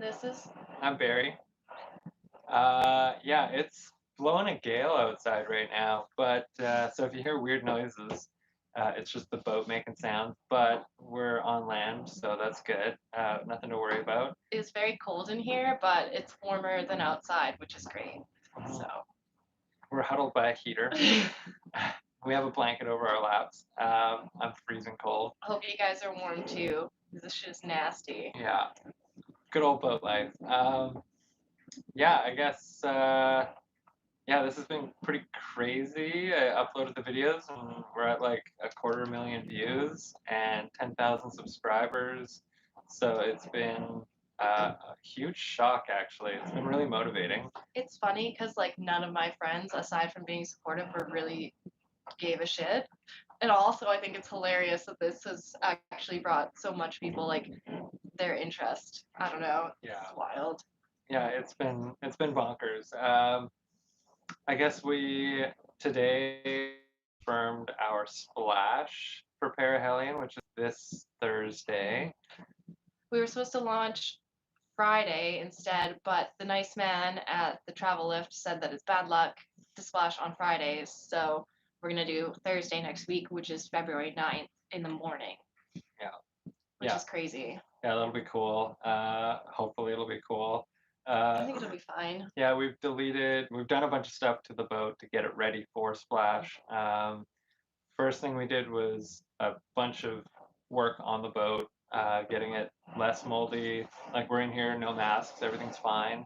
this is I'm Barry. Yeah, it's blowing a gale outside right now, but so if you hear weird noises, it's just the boat making sounds, but we're on land, so that's good. Nothing to worry about. it's very cold in here, but it's warmer than outside, which is great. So We're huddled by a heater. We have a blanket over our laps. I'm freezing cold. I hope you guys are warm too. 'Cause this shit is nasty. Yeah, good old boat life. Yeah, I guess. Yeah, this has been pretty crazy. I uploaded the videos and we're at like 250,000 views and 10,000 subscribers. So it's been a huge shock, actually. It's been really motivating. It's funny because like none of my friends, aside from being supportive, were really gave a shit. And also, I think it's hilarious that this has actually brought so much people like their interest. I don't know. Yeah, It's wild. yeah, it's been bonkers. I guess we today confirmed our splash for Perihelion, which is this Thursday. We were supposed to launch Friday instead, but the nice man at the travel lift said that it's bad luck to splash on Fridays. So we're going to do Thursday next week, which is February 9th in the morning, Yeah, which yeah, is crazy. yeah, that'll be cool. Hopefully it'll be cool. I think it'll be fine. Yeah, we've done a bunch of stuff to the boat to get it ready for splash. First thing we did was a bunch of work on the boat, getting it less moldy. Like we're in here, no masks, everything's fine.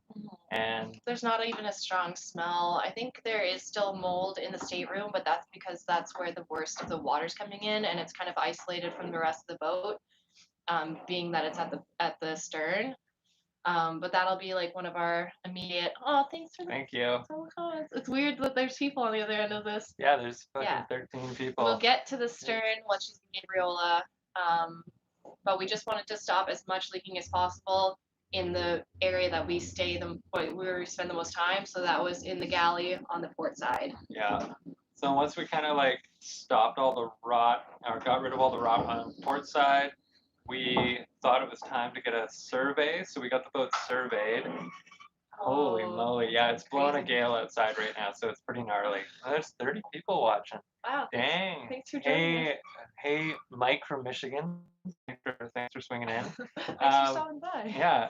And There's not even a strong smell. I think there is still mold in the stateroom, but that's because that's where the worst of the water's coming in, and it's kind of isolated from the rest of the boat, being that it's at the stern. But that'll be like one of our immediate. Oh, thanks for the thank you. comments. It's weird that there's people on the other end of this. Yeah, there's fucking Yeah. 13 people. We'll get to the stern once she's in Gabriola, but we just wanted to stop as much leaking as possible in the area that we spend the most time. So that was in the galley on the port side. Yeah. So once we kind of like stopped all the rot or got rid of all the rot on the port side, we thought it was time to get a survey. So we got the boat surveyed. Holy Oh, moly. Yeah, it's blowing a crazy. gale outside right now, so it's pretty gnarly. There's 30 people watching. Wow. Dang. Thanks for joining us. Hey, Mike from Michigan. Thanks for swinging in. Thanks for stopping by. Yeah,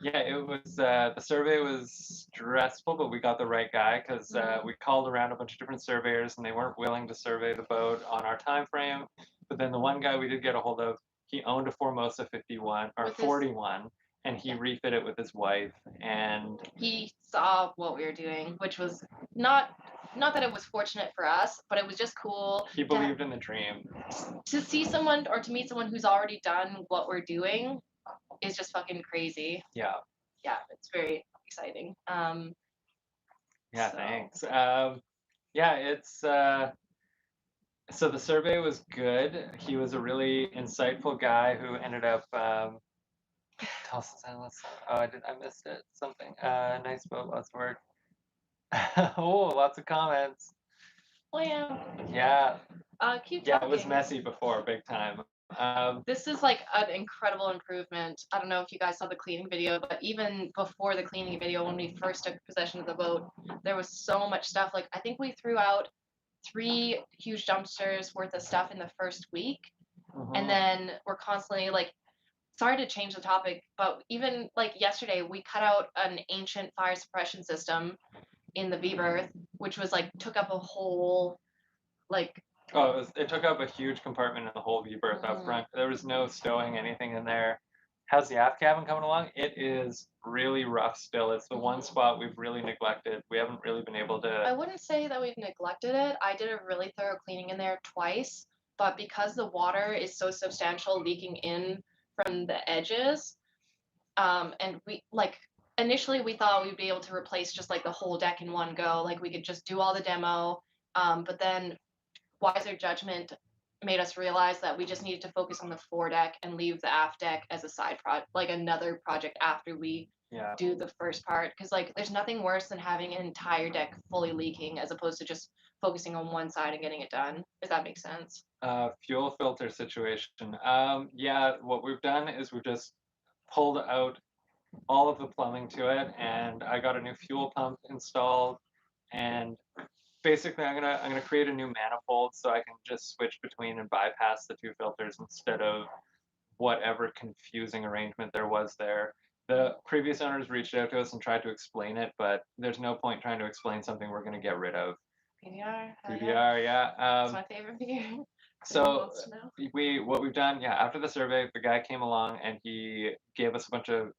yeah, it was the survey was stressful, but we got the right guy because we called around a bunch of different surveyors and they weren't willing to survey the boat on our time frame. But then the one guy we did get a hold of, he owned a Formosa 51 or With his- 41, and he refit it with his wife. And He saw what we were doing, which was not that it was fortunate for us, but it was just cool he believed in the dream. to see someone or to meet someone who's already done what we're doing is just fucking crazy. Yeah, Yeah, it's very exciting. yeah, So- thanks. Yeah, it's so the survey was good. He was a really insightful guy who ended up oh, I missed it. Something. Nice boat, lots of work. Oh, lots of comments. Well, yeah. Yeah, Keep yeah, talking. it was messy before, big time. This is like an incredible improvement. I don't know if you guys saw the cleaning video, but even before the cleaning video, when we first took possession of the boat, there was so much stuff. Like I think we threw out 3 huge dumpsters worth of stuff in the first week, and then we're constantly like, sorry to change the topic, but even like yesterday, we cut out an ancient fire suppression system in the V berth, which was like took up a whole like Oh, it took up a huge compartment in the whole V berth up front. There was no stowing anything in there. How's the aft cabin coming along? It is really rough still. It's the one spot we've really neglected. We haven't really been able I to. wouldn't say that we've neglected it. I did a really thorough cleaning in there twice, but because the water is so substantial leaking in from the edges, and we like initially we thought we'd be able to replace just like the whole deck in one go, like we could just do all the demo, but then wiser judgment made us realize that we just needed to focus on the foredeck and leave the aft deck as a side project, like another project after we Yeah. do the first part. Because like, there's nothing worse than having an entire deck fully leaking as opposed to just focusing on one side and getting it done. Does that make sense? Fuel filter situation. Yeah, what we've done is we've just pulled out all of the plumbing to it, and I got a new fuel pump installed, and basically I'm gonna create a new manifold so I can just switch between and bypass the two filters instead of whatever confusing arrangement there was there. The previous owners reached out to us and tried to explain it, but there's no point trying to explain something we're going to get rid of. PBR, hell yeah. PBR, yeah. It's my favorite beer. So Wants to know. what we've done, yeah, after the survey, the guy came along and he gave us a bunch of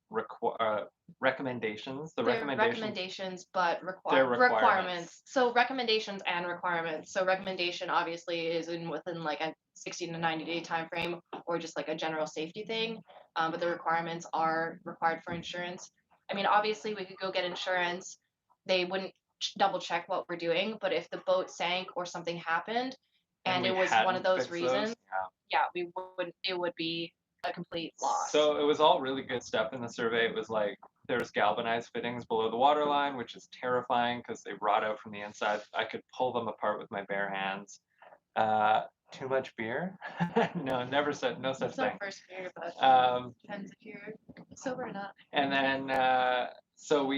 recommendations. The They're recommendations, recommendations, but they're requirements. requirements. So recommendations and requirements. So recommendation obviously is within like a 60 to 90-day time frame, or just like a general safety thing. But the requirements are required for insurance. I mean, obviously we could go get insurance. They wouldn't double check what we're doing, but if the boat sank or something happened, And and we it was one hadn't of those fixed reasons, those. Yeah. yeah, we would. It would be a complete loss. So it was all really good stuff in the survey. It was like there's galvanized fittings below the waterline, which is terrifying because they rot out from the inside. I could pull them apart with my bare hands. Too much beer? No, never said no such It's our thing. first beer, but Um, depends if you're sober or not. and then so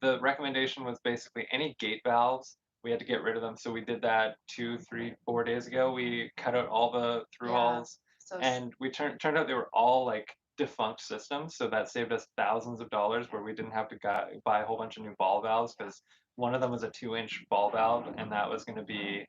the recommendation was basically any gate valves. We had to get rid of them. So we did that 2, 3, 4 days ago. We cut out all the through Yeah. hulls, So and we turned out they were all like defunct systems. So that saved us thousands of dollars where we didn't have to buy a whole bunch of new ball valves because one of them was a 2-inch ball valve, and that was going to be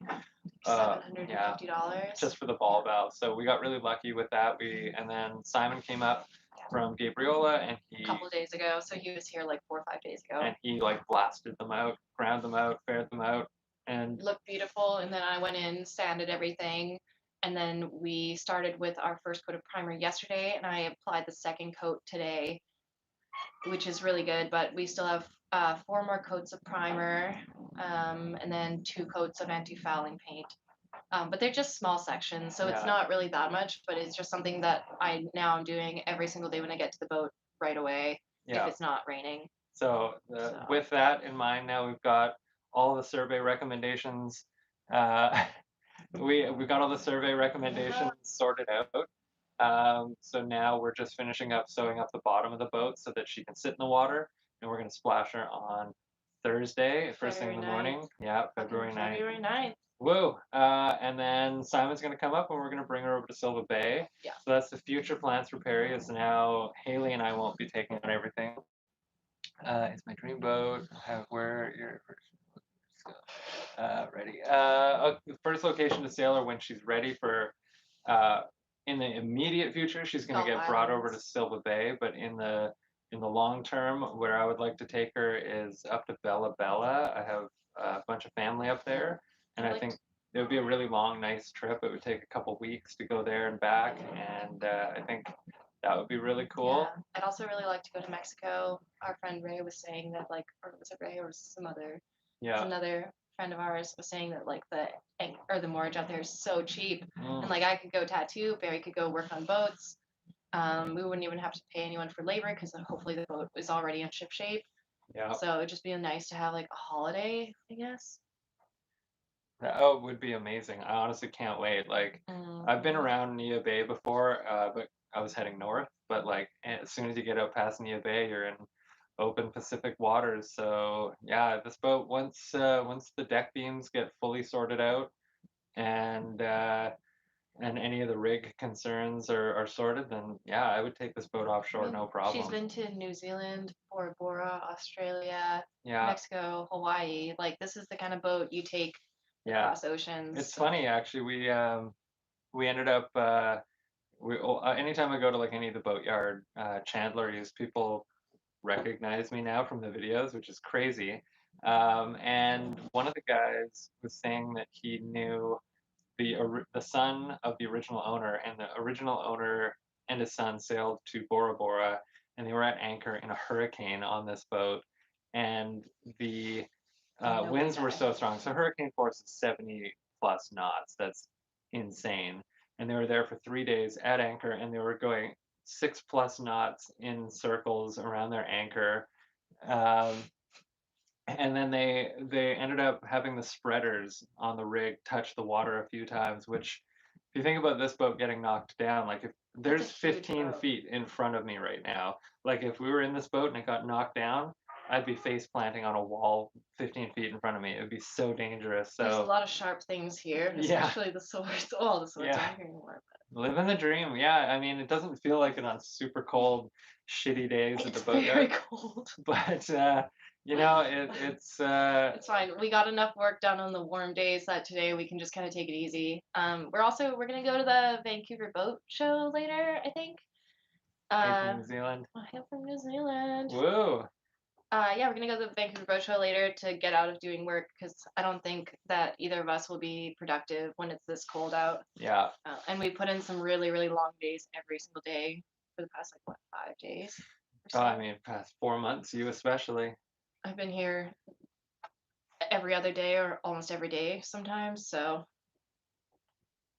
$750. just for the ball valve. So we got really lucky with that. And then Simon came up from Gabriola, and A couple of days ago. So he was here like 4 or 5 days ago. he like blasted them out, ground them out, faired them out, and Looked beautiful. And then I went in, sanded everything. And then we started with our first coat of primer yesterday, and I applied the second coat today, which is really good. But we still have 4 more coats of primer, and then 2 coats of anti-fouling paint. But they're just small sections, so it's Yeah. not really that much. But it's just something that I'm doing every single day when I get to the boat right away if it's not raining. So So. with that in mind, now we've got all the survey recommendations. Uh, we've got all the survey recommendations sorted out. So now we're just finishing up sewing up the bottom of the boat so that she can sit in the water, and we're gonna splash her on Thursday, first thing in the February morning. Yeah, February 9th. February 9th. Woo! And then Simon's gonna come up, and we're gonna bring her over to Silva Bay. Yeah. So that's the future plans for Perry. Is now Haley and I won't be taking on everything. It's my dream boat. Where your ready? First location to sail her when she's ready for. In the immediate future, she's gonna Gulf get brought over to Islands. Silva Bay, but in the long term, where I would like to take her is up to Bella Bella. I have a bunch of family up there, and I think it would be a really long, nice trip. It would take a couple weeks to go there and back, and I think that would be really cool. Yeah. I'd also really like to go to Mexico. Our friend Ray was saying that, like, or was it Ray or some other? Yeah. Another friend of ours was saying that like the moorage out there is so cheap, Mm. and like I could go tattoo, Barry could go work on boats. We wouldn't even have to pay anyone for labor because hopefully the boat is already in ship shape. Yeah. So it'd just be nice to have like a holiday, I guess. Oh, it would be amazing. I honestly can't wait. Like, I've been around Nia Bay before, but I was heading north. But like, as soon as you get out past Nia Bay, you're in open Pacific waters. So yeah, this boat once the deck beams get fully sorted out, and any of the rig concerns are sorted, then yeah, I would take this boat offshore, no problem. She's been to New Zealand, Bora Bora, Australia, Yeah. Mexico, Hawaii. Like this is the kind of boat you take Yeah. across oceans. It's funny actually. We ended up anytime I go to like any of the boatyard chandleries, people recognize me now from the videos, which is crazy. And one of the guys was saying that he knew the son of the original owner, and the original owner and his son sailed to Bora Bora, and they were at anchor in a hurricane on this boat, and the winds were so strong. So hurricane force is 70 plus knots. That's insane. And they were there for 3 days at anchor, and they were going 6 plus knots in circles around their anchor. And then they ended up having the spreaders on the rig touch the water a few times, which you think about this boat getting knocked down, like if It's a there's huge 15 boat. feet in front of me right now, like if we were in this boat and it got knocked down, I'd be face planting on a wall 15 feet in front of me. It would be so dangerous. There's a So lot of sharp things here, yeah, especially the swords. Well, the swords yeah, aren't here anymore, living the dream. Yeah, I mean, it doesn't feel like it on super cold, shitty days but at the it's very boatyard, cold. but it's It's fine. We got enough work done on the warm days that today we can just kind of take it easy. We're gonna go to the Vancouver Boat Show later, I think. hey from Uh, New Zealand. I hail from New Zealand. Whoa. Yeah, we're gonna go to the Vancouver Boat Show later to get out of doing work because I don't think that either of us will be productive when it's this cold out. Yeah. And we put in some really, really long days every single day for the past like what 5 days or Oh, I so. mean, past 4 months, you especially. I've been here every other day or almost every day sometimes. So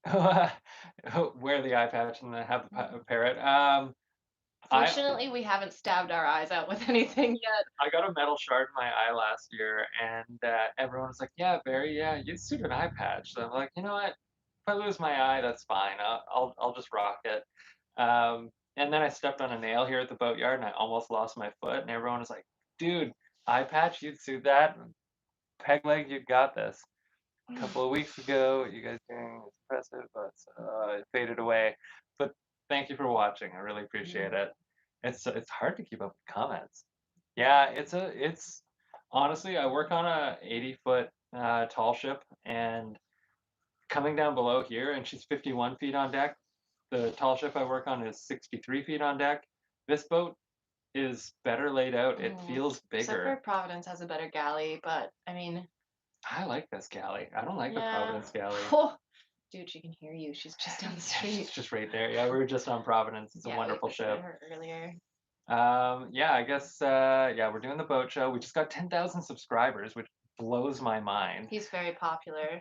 Wear the eye patch and then have the parrot. I fortunately, we haven't stabbed our eyes out with anything yet. I got a metal shard in my eye last year, and everyone was like, "Yeah, Barry, yeah, you suit an eye patch." So I'm like, you know what? If I lose my eye, that's fine. I'll just rock it. And then I stepped on a nail here at the boatyard, and I almost lost my foot. And everyone was like, "Dude, eye patch, you'd suit that. Peg leg, you got this." A couple of weeks ago, what you guys doing is impressive, but it faded away. But thank you for watching. I really appreciate it. It's hard to keep up with comments. Yeah, it's honestly, I work on a 80-foot tall ship, and coming down below here, and she's 51 feet on deck. The tall ship I work on is 63 feet on deck. This boat is better laid out. It Mm. feels Except for bigger. Providence has a better galley, but I mean, I like this galley. I don't like the yeah. Providence galley. Oh, dude, she can hear you. She's just down the Yeah, she's street. just right there. Yeah, we were just on Providence. It's a Yeah, we wonderful visited ship. her earlier. Yeah, I guess yeah, we're doing the boat show. We just got 10,000 subscribers, which blows my mind. He's very popular.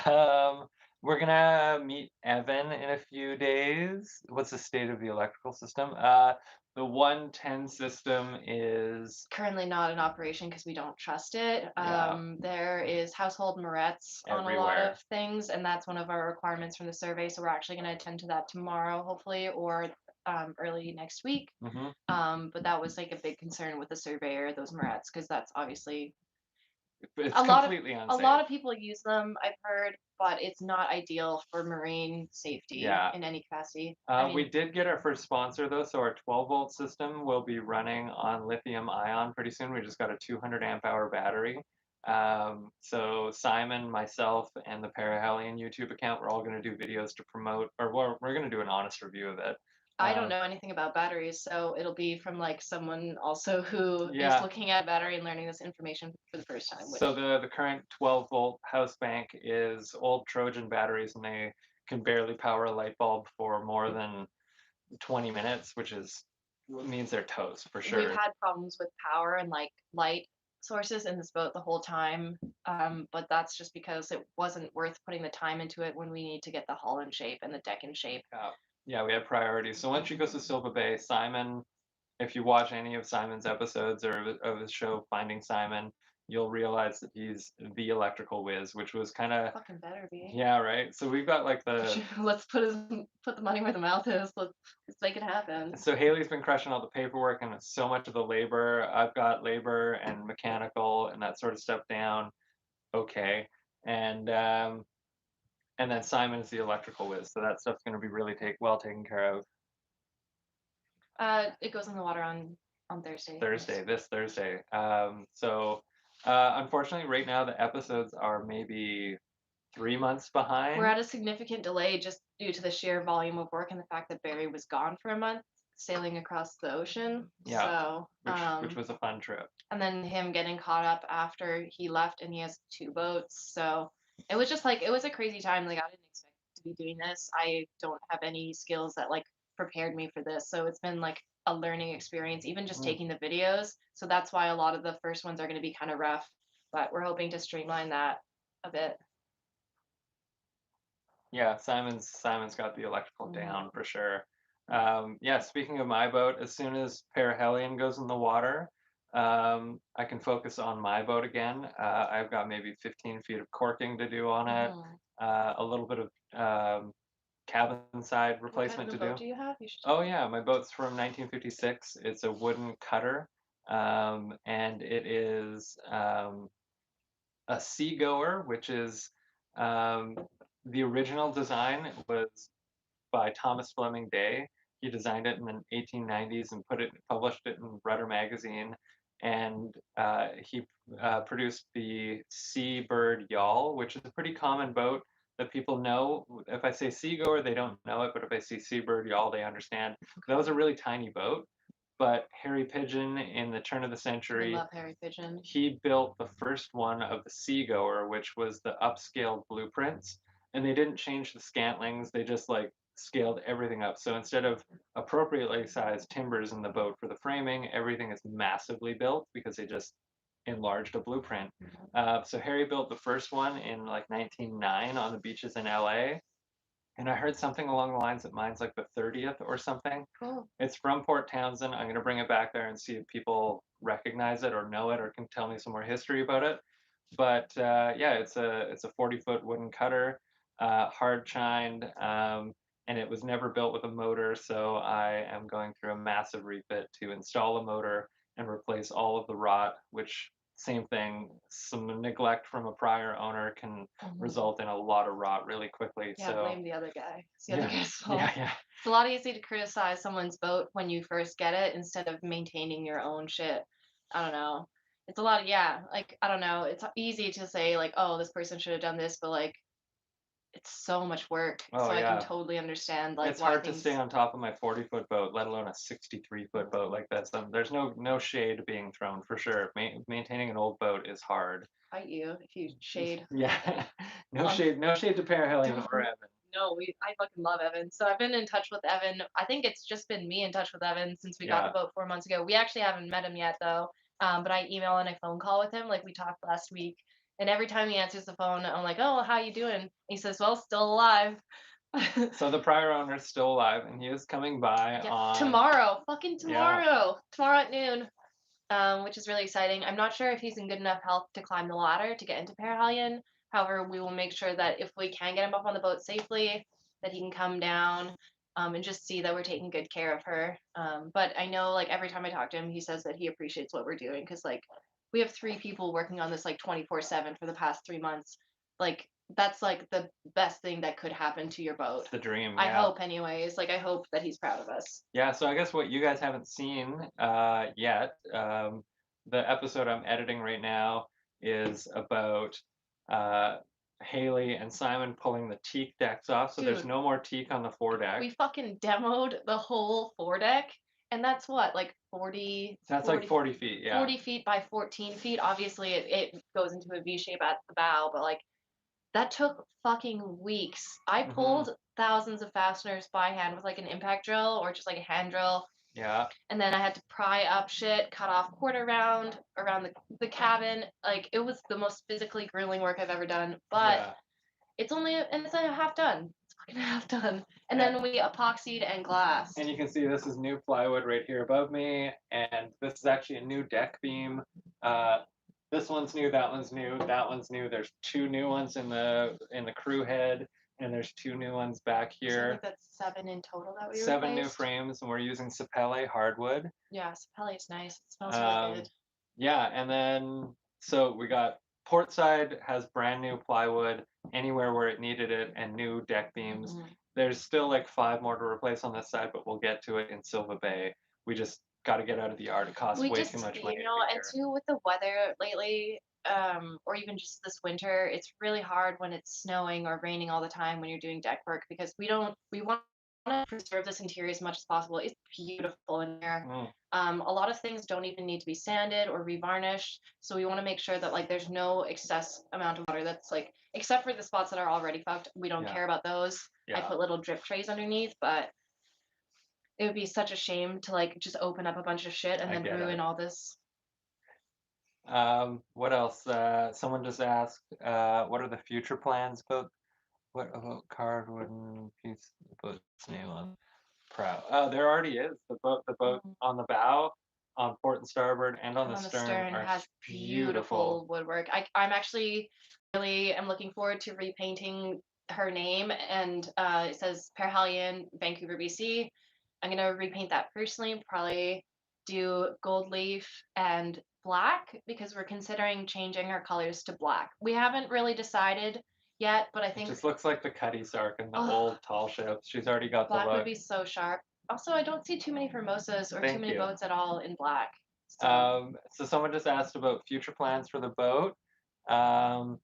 Um, we're gonna meet Evan in a few days. What's the state of the electrical system? The 110 system is Currently not in operation because we don't trust it. yeah, There is household morettes on a lot everywhere. of things, and that's one of our requirements from the survey. So we're actually going to attend to that tomorrow, hopefully, or early next week. Hmm. But that was like a big concern with the surveyor, those morettes, because that's obviously It's a lot of completely a lot unsafe. of people use them, I've heard, but it's not ideal for marine safety Yeah. in any capacity. I We mean, did get our first sponsor though, so our 12-volt system will be running on lithium ion pretty soon. We just got a 200 amp hour battery. So Simon, myself, and the Parahellion YouTube account, we're all going to do videos to promote, or we're going to do an honest review of it. I don't Um, know anything about batteries, so it'll be from like someone also who is yeah. looking at battery and learning this information for the first time, which So the current 12-volt house bank is old Trojan batteries, and they can barely power a light bulb for more than 20 minutes, which means they're toast for we've sure. had problems with power and like light sources in this boat the whole time. But that's just because it wasn't worth putting the time into it when we need to get the hull in shape and the deck in shape. Yeah, we had priorities. So once she goes to Silva Bay, Simon, if you watch any of Simon's episodes or of his show Finding Simon, you'll realize that he's the electrical whiz, which was kind of Fucking better be. yeah, right. So we've got like the Let's put the money where the mouth is. Let's make it happen. so Haley's been crushing all the paperwork and so much of the labor. I've got labor and mechanical and that sort of stuff down. Okay, and um, and then Simon's the electrical whiz, so that stuff's going to be really well taken care of. It goes in the water on Thursday. Thursday, this Thursday. Unfortunately, right now the episodes are maybe 3 months We're behind. at a significant delay just due to the sheer volume of work and the fact that Barry was gone for a month sailing across the ocean. Yeah, So, which was a fun trip. and then him getting caught up after he left and he has two boats. So it was just like, it was a crazy time. Like, I didn't expect to be doing this. I don't have any skills that like prepared me for this. So it's been like a learning experience, even just Mm. taking the videos. So that's why a lot of the first ones are going to be kind of rough, but we're hoping to streamline that a bit. Yeah, Simon's got the electrical Mhm. down for sure. Yeah, speaking of my boat, as soon as Parahellion goes in the water, I can focus on my boat again. I've got maybe 15 feet of corking to do on it, Mhm. a little bit of cabin side What kind replacement of to boat do. do you have? You should tell Oh me. yeah, my boat's from 1956. It's a wooden cutter, and it is a seagoer, which is um, the original design was by Thomas Fleming Day. He designed it in the 1890s and published it in Rudder magazine. And he produced the Seabird Yawl, which is a pretty common boat that people know. If I say Seagoer, they don't know it, but if I see Seabird Yawl, they understand. That was a really tiny boat, but Harry Pigeon in the turn of the We century, love Harry Pigeon. he built the first one of the Seagoer, which was the upscaled blueprints, and they didn't change the scantlings. They just like scaled everything up. So instead of appropriately sized timbers in the boat for the framing, everything is massively built because they just enlarged a blueprint. So Harry built the first one in like 1909 on the beaches in LA. And I heard something along the lines that mine's like the 30th or something. Cool. It's from Port Townsend. I'm going to bring it back there and see if people recognize it or know it or can tell me some more history about it. But yeah, it's a 40-foot wooden cutter, hard chined, and it was never built with a motor. So I am going through a massive refit to install a motor and replace all of the rot, which same thing, some neglect from a prior owner can Mhm. result in a lot of rot really quickly. Yeah, So blame the other guy. It's the other yeah, guy's fault. yeah, yeah. It's a lot easier to criticize someone's boat when you first get it instead of maintaining your own shit. I don't know. It's a lot of, yeah, like, I don't know. It's easy to say, like, oh, this person should have done this, but like, it's so much work. Oh So I can yeah. totally understand, like, It's why hard to stay things on top of my 40-foot boat, let alone a 63-foot boat like that. So there's no shade being thrown for sure. Maintaining an old boat is hard. fight you if you shade. Yeah, Love. no shade to Parahellion or Evan. No, I fucking love Evan. So I've been in touch with Evan. I think it's just been me in touch with Evan since we got the Yeah, boat 4 months ago. We actually haven't met him yet though. But I email and I phone call with him like we talked last week. And every time he answers the phone, I'm like, "Oh, how you doing?" He says, "Well, still alive." so the prior owner's still alive, and he is coming by Yeah, on. tomorrow, fucking Yeah, tomorrow at noon, which is really exciting. I'm not sure if he's in good enough health to climb the ladder to get into Parahellion. However, we will make sure that if we can get him up on the boat safely, that he can come down and just see that we're taking good care of her. But I know, like every time I talk to him, he says that he appreciates what we're doing because, like, we have 3 people working on this like 24/7 for the past 3 months. Like, that's like the best thing that could happen to your boat. it's the dream. I Yeah. hope, anyways. Like, I hope that he's proud of us. Yeah, so I guess what you guys haven't seen yet, the episode I'm editing right now is about uh, Haley and Simon pulling the teak decks off. So there's Dude, no more teak on the foredeck. we fucking demoed the whole foredeck, and that's what, like 40, That's like 40, 40 feet, yeah. 40 feet by 14 feet. Obviously, it goes into a V shape at the bow, but like that took fucking weeks. I Hmm. pulled thousands of fasteners by hand with like an impact drill or just like a hand drill, Yeah, and then I had to pry up shit, cut off quarter round around the cabin. Like it was the most physically grueling work I've ever done, but yeah. it's a half done. It's fucking half done. And And, then we epoxied and glassed. and you can see this is new plywood right here above me, and this is actually a new deck beam. Uh, this one's new, that one's new, that one's new. There's two new ones in the crew head, and there's two new ones back So I here. think that's 7 in total that we 7 new replaced. frames, and we're using Sapele hardwood. Yeah, Sapele is nice. It smells really good. Yeah, and then so we got Portside has brand new plywood anywhere where it needed it, and new deck beams. Mhm. There's still like 5 more to replace on this side, but we'll get to it in Silva Bay. We just got to get out of the yard. It costs We way too just, much money to be and here. too with the weather lately, or even just this winter, it's really hard when it's snowing or raining all the time when you're doing deck work because we want to preserve this interior as much as possible. It's beautiful in here. Mm, A lot of things don't even need to be sanded or revarnished, so we want to make sure that like there's no excess amount of water that's like, except for the spots that are already fucked, we don't yeah, care about those. I yeah, put little drip trays underneath, but it would be such a shame to like just open up a bunch of shit and I then get ruin it. all this. What else? Someone just asked, what are the future plans what about card wooden piece boat's name on prow? There already is the boat Mhm. on the bow. on port and starboard and on And the on the stern stern are has beautiful. beautiful woodwork. I'm actually really am looking forward to repainting her name, and it says Perhalion, Vancouver, BC. I'm gonna repaint that personally, probably do gold leaf and black because we're considering changing our colors to black. We haven't really decided yet, but I It think just looks like the Cuddy Sark and the oh, old tall ships. She's already got the black would look. be so sharp. Also, I don't see too many Formosas or too Thank many you. boats at all in black. So So someone just asked about future plans for the boat. Um,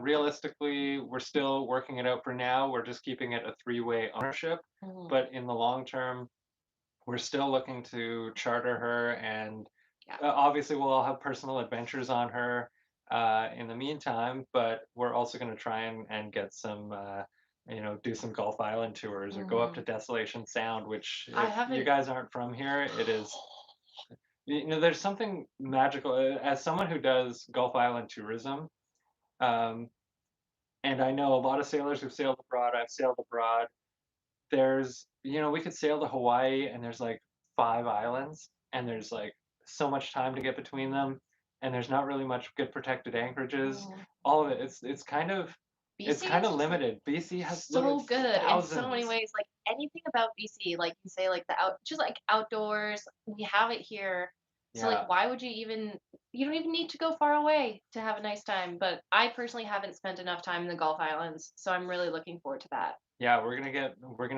Realistically, we're still working it out for now. We're just keeping it a three-way ownership. mhm, But in the long term, we're still looking to charter her, and yeah. obviously we'll all have personal adventures on her in the meantime. But we're also going to try and get some, do some Gulf Island tours or go up to Mhm. Desolation Sound, which I if you haven't. guys aren't from here, it is there's something magical as someone who does Gulf Island tourism. Um, and I know a lot of sailors who've sailed abroad. I've sailed abroad. We could sail to Hawaii and there's like 5 islands and there's like so much time to get between them and there's not really much good protected anchorages. Mm. All of it, it's BC kind is of just like limited. BC has literally so good in so many thousands. ways. Like anything about BC, like you say, like just like outdoors, we have it here. So like, Yeah. why would you even? You don't even need to go far away to have a nice time. But I personally haven't spent enough time in the Gulf Islands, so I'm really looking forward to that. Yeah, we're gonna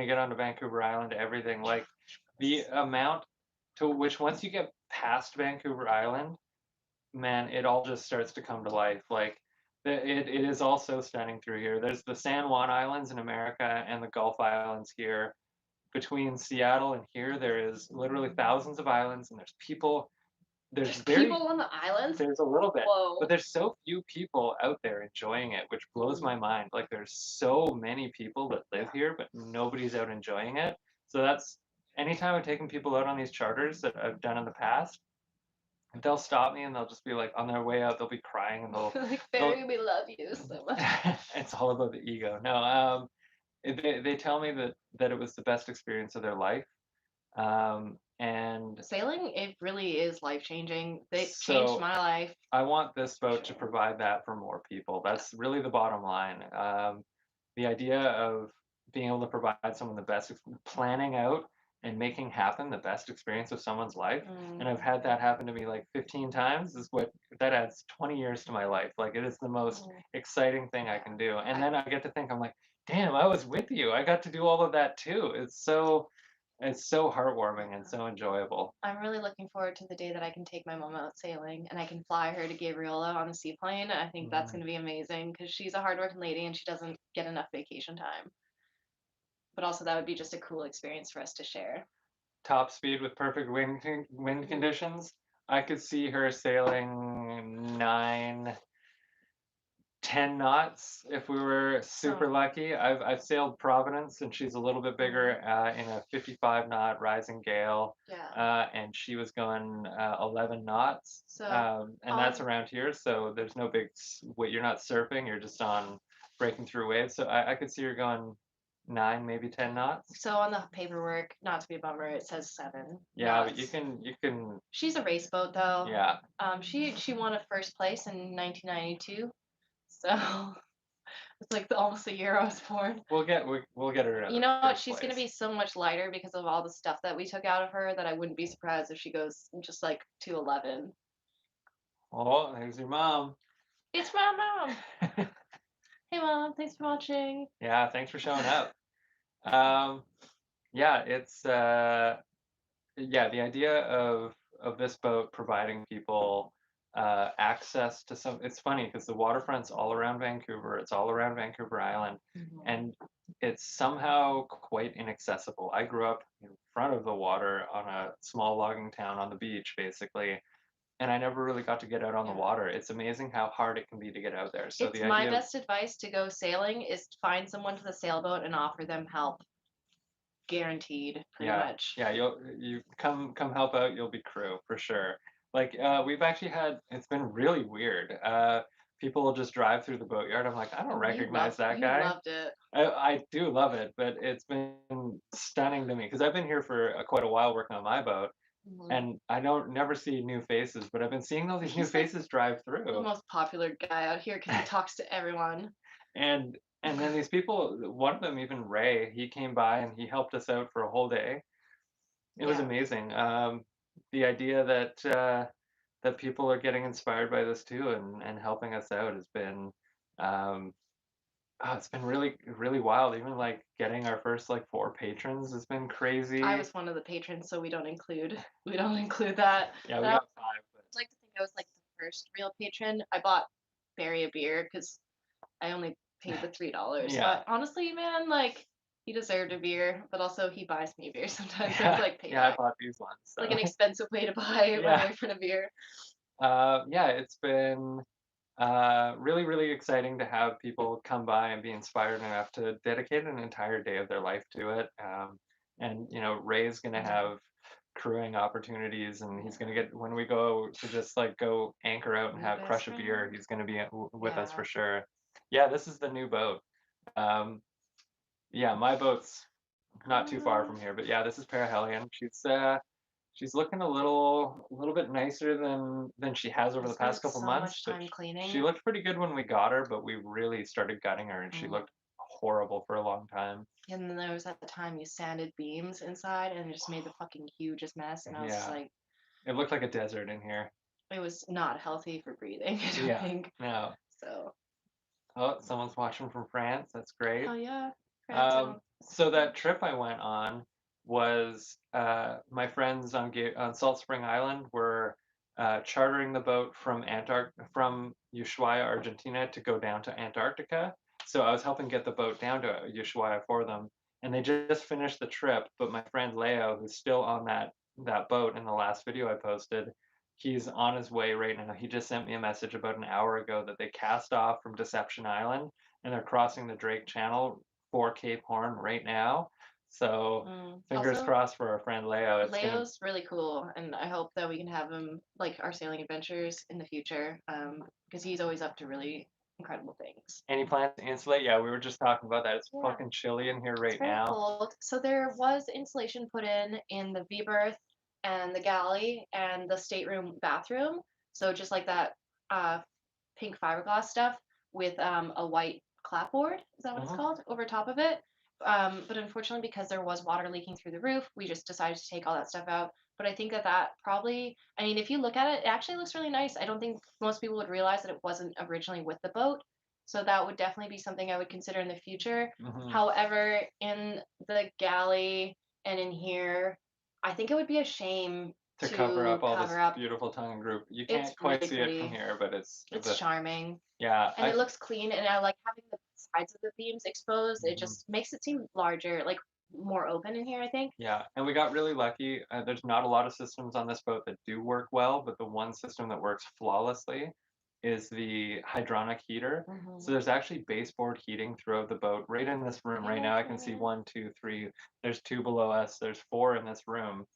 get onto Vancouver Island, everything. Like the amount to which once you get past Vancouver Island, man, it all just starts to come to life. Like it is all so stunning through here. There's the San Juan Islands in America and the Gulf Islands here. Between Seattle and here, there is literally thousands of islands, and there's people. There's There's very people on the islands. there's a little bit, but Whoa. there's so few people out there enjoying it, which blows Mm, my mind. Like there's so many people that live yeah. here, but nobody's out enjoying it. So that's anytime I've taken people out on these charters that I've done in the past, they'll stop me and they'll just be like on their way out, they'll be crying and Like they'll Barry, we love you so much. it's all about the ego. No, they tell me that it was the best experience of their life. And Sailing, it really is life changing. It changed so my life I want this for boat to sure. provide that for more people. Yeah. That's really the bottom line. The idea of being able to provide someone the best, planning out and making happen the best experience of someone's life. And I've Mm, had that happen to me like 15 times, is what that adds 20 years to my life. Like it is the most mm, exciting thing I yeah. can do. And I, then I get to think, I'm like, damn, I was with you. I got to do all of that too. It's so heartwarming and yeah. so enjoyable. I'm really looking forward to the day that I can take my mom out sailing and I can fly her to Gabriola on the seaplane. I think that's Mm. going to be amazing because she's a hardworking lady and she doesn't get enough vacation time. But also, that would be just a cool experience for us to share. Top speed with perfect wind Mhm. conditions, I could see her sailing 9, 10 knots if we were super So, lucky. I've sailed Providence and she's a little bit mm, bigger in a 55 knot rising gale, yeah. and she was going 11 knots, So, and that's on around here. So there's no big wait. You're not surfing. You're just on breaking through waves. So I could see her going 9, maybe 10 knots. on the paperwork, not to be a bummer, it says seven Yeah, but you knots. can you can She's a race boat though. yeah. She won a first place in 1992. So it's like almost the year I was born. We'll get her You another know what? first She's gonna place. be so much lighter because of all the stuff that we took out of her that I wouldn't be surprised if she goes just like to 11. Oh, there's your mom. It's my mom. Hey mom, thanks for watching. Yeah, thanks for showing up. Um, yeah, the idea of this boat providing people access to some. It's funny because the waterfront's all around Vancouver. It's all around Vancouver Island, Mhm. and it's somehow quite inaccessible. I grew up in front of the water on a small logging town on the beach, basically, and I never really got to get out on the Yeah. water. It's amazing how hard it can be to get out there. So It's the my idea of best advice to go sailing is to find someone to the sailboat and offer them help. Guaranteed, pretty yeah, much. yeah, you come help out, you'll be crew for sure. Like we've actually had it's been really weird. People will just drive through the boatyard. I'm like, I don't Oh, recognize that you guy. loved it. I do love it, but it's been stunning to me because I've been here for quite a while working on my boat, Mhm. And I don't never see new faces, but I've been seeing all these new He's like faces drive the through. most popular guy out here because he talks to everyone. And then these people, one of them, even Ray, he came by and he helped us out for a whole day. It was Yeah. amazing. The idea that that people are getting inspired by this too and helping us out has been um, it's been really really wild. Even like getting our first like 4 patrons has been I crazy. was one of the patrons, so we don't include that. Yeah, But we I would got 5, but like to think I was like the first real patron. I bought Barry a beer because I only paid the $3. yeah, But honestly, man, like he deserved a beer, but also he buys me beer sometimes, so it's yeah, like yeah. I payback. bought these ones, Like so an expensive way to buy my yeah, boyfriend a beer. yeah. It's been really, really exciting to have people come by and be inspired enough to dedicate an entire day of their life to it. And Ray's gonna Mhm. have crewing opportunities, and he's gonna get when we go to just like go anchor out and New have best crush a beer. friend. He's gonna be with us for Yeah. sure. Yeah, this is the new boat. Um, yeah, my boat's not too far Oh, from here, but yeah, this is Parahellion. She's looking a little bit nicer than she has over I the past spent couple so months, much but time she cleaning. looked pretty good when we got her, but we really started gutting her and she Mm. looked horrible for a long time. And then there was at the time you sanded beams inside and it just made the fucking hugest mess. And I was just Yeah, like, it looked like a desert in here. it was not healthy for breathing, I don't Yeah, think. no. So, Oh, someone's watching from France. That's great. hell yeah, France and So that trip I went on was my friends on Salt Spring Island were chartering the boat from Ushuaia, Argentina, to go down to Antarctica. So I was helping get the boat down to Ushuaia for them, and they just finished the trip. But my friend Leo, who's still on that boat in the last video I posted, he's on his way right now. He just sent me a message about an hour ago that they cast off from Deception Island and they're crossing the Drake Channel for Cape Horn right now. So fingers also crossed for our friend Leo. It's gonna Leo's really cool, and I hope that we can have him like our sailing adventures in the future, because he's always up to really incredible things. any plans to insulate? Yeah, we were just talking about that. It's Yeah, fucking chilly in here it's right very now. cold. So there was insulation put in the V berth and the galley and the stateroom bathroom. So just like that uh, pink fiberglass stuff with a white clapboard. Is that what it's Hmm. called? Over top of it. But unfortunately, because there was water leaking through the roof, we just decided to take all that stuff out. But I think that probably, I mean, if you look at it, it actually looks really nice. I don't think most people would realize that it wasn't originally with the boat. So that would definitely be something I would consider in the future. Hmm. However, in the galley and in here, I think it would be a shame To cover to up all cover this up. beautiful tongue and group. You It's can't quite really see it from pretty. here, but it's It's the charming. yeah. And it looks clean, and I like having the sides of the beams exposed. It Mhm. just makes it seem larger, like more open in here, I think. Yeah, and we got really lucky. There's not a lot of systems on this boat that do work well, but the one system that works flawlessly is the hydronic heater. So Hmm. there's actually baseboard heating throughout the boat. Right in this room right now, Heck I can see yeah. 1, 2, 3. There's 2 below us. There's 4 in this room.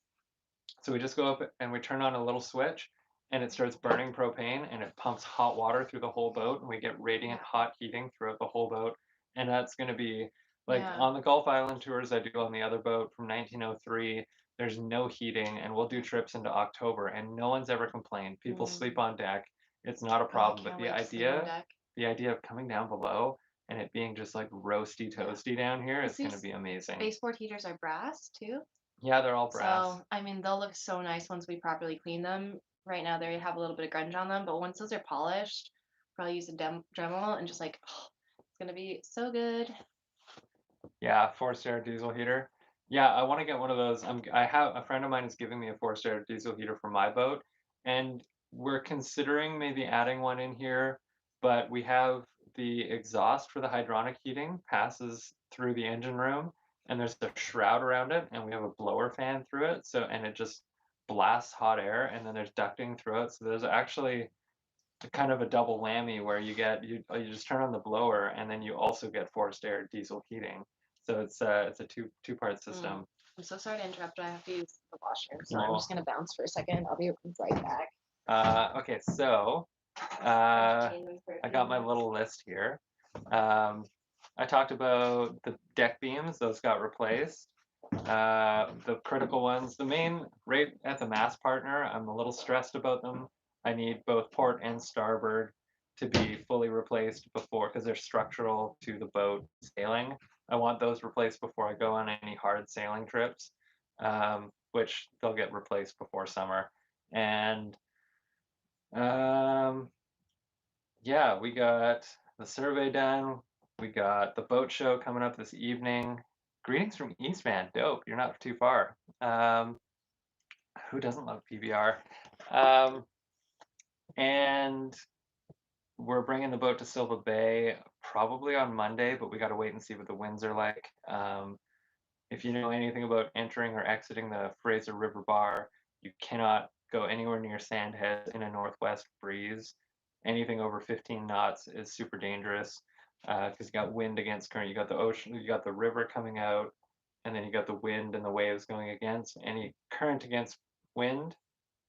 So we just go up and we turn on a little switch, and it starts burning propane, and it pumps hot water through the whole boat, and we get radiant Yeah. hot heating throughout the whole boat. And that's going to be like Yeah. on the Gulf Island tours I do on the other boat from 1903. There's no heating, and we'll do trips into October, and no one's ever complained. People sleep Mm. on deck. It's not a Oh, I problem. But can't wait to sleep on deck. the idea of coming down below and it being just like roasty Yeah. toasty down here Because is going to these be amazing. baseboard heaters are brass too. Yeah, they're all brass. So, I mean, they'll look so nice once we properly clean them. Right now, they have a little bit of grunge on them, but once those are polished, probably use a Dremel and just like, oh, it's gonna be so good. Yeah, forced air diesel heater. Yeah, I want to get one of those. I have a friend of mine is giving me a forced air diesel heater for my boat, and we're considering maybe adding one in here, but we have the exhaust for the hydronic heating passes through the engine room, and there's a shroud around it, and we have a blower fan through it, so and it just blasts hot air, and then there's ducting through it, so there's actually kind of a double whammy where you just turn on the blower and then you also get forced air diesel heating. So it's a two-part Mm. system. I'm so sorry to interrupt, but I have to use the washroom, so I'm Oh, just gonna bounce for a second. I'll be right back. okay, so I have to uh, change them for a I few got my minutes. little list here. Um, I talked about the deck beams; those got replaced. The critical ones, the main right at the mast partner, I'm a little stressed about them. I need both port and starboard to be fully replaced before, because they're structural to the boat sailing. I want those replaced before I go on any hard sailing trips, which they'll get replaced before summer. And um, yeah, we got the survey done. We got the boat show coming up this evening. Greetings from Eastman. Dope. You're not too far. Who doesn't love PBR? Um, and we're bringing the boat to Silva Bay probably on Monday, but we got to wait and see what the winds are like. If you know anything about entering or exiting the Fraser River Bar, you cannot go anywhere near Sandhead in a northwest breeze. Anything over 15 knots is super dangerous because you got wind against current. You got the ocean, you got the river coming out, and then you got the wind and the waves going against. Any current against wind,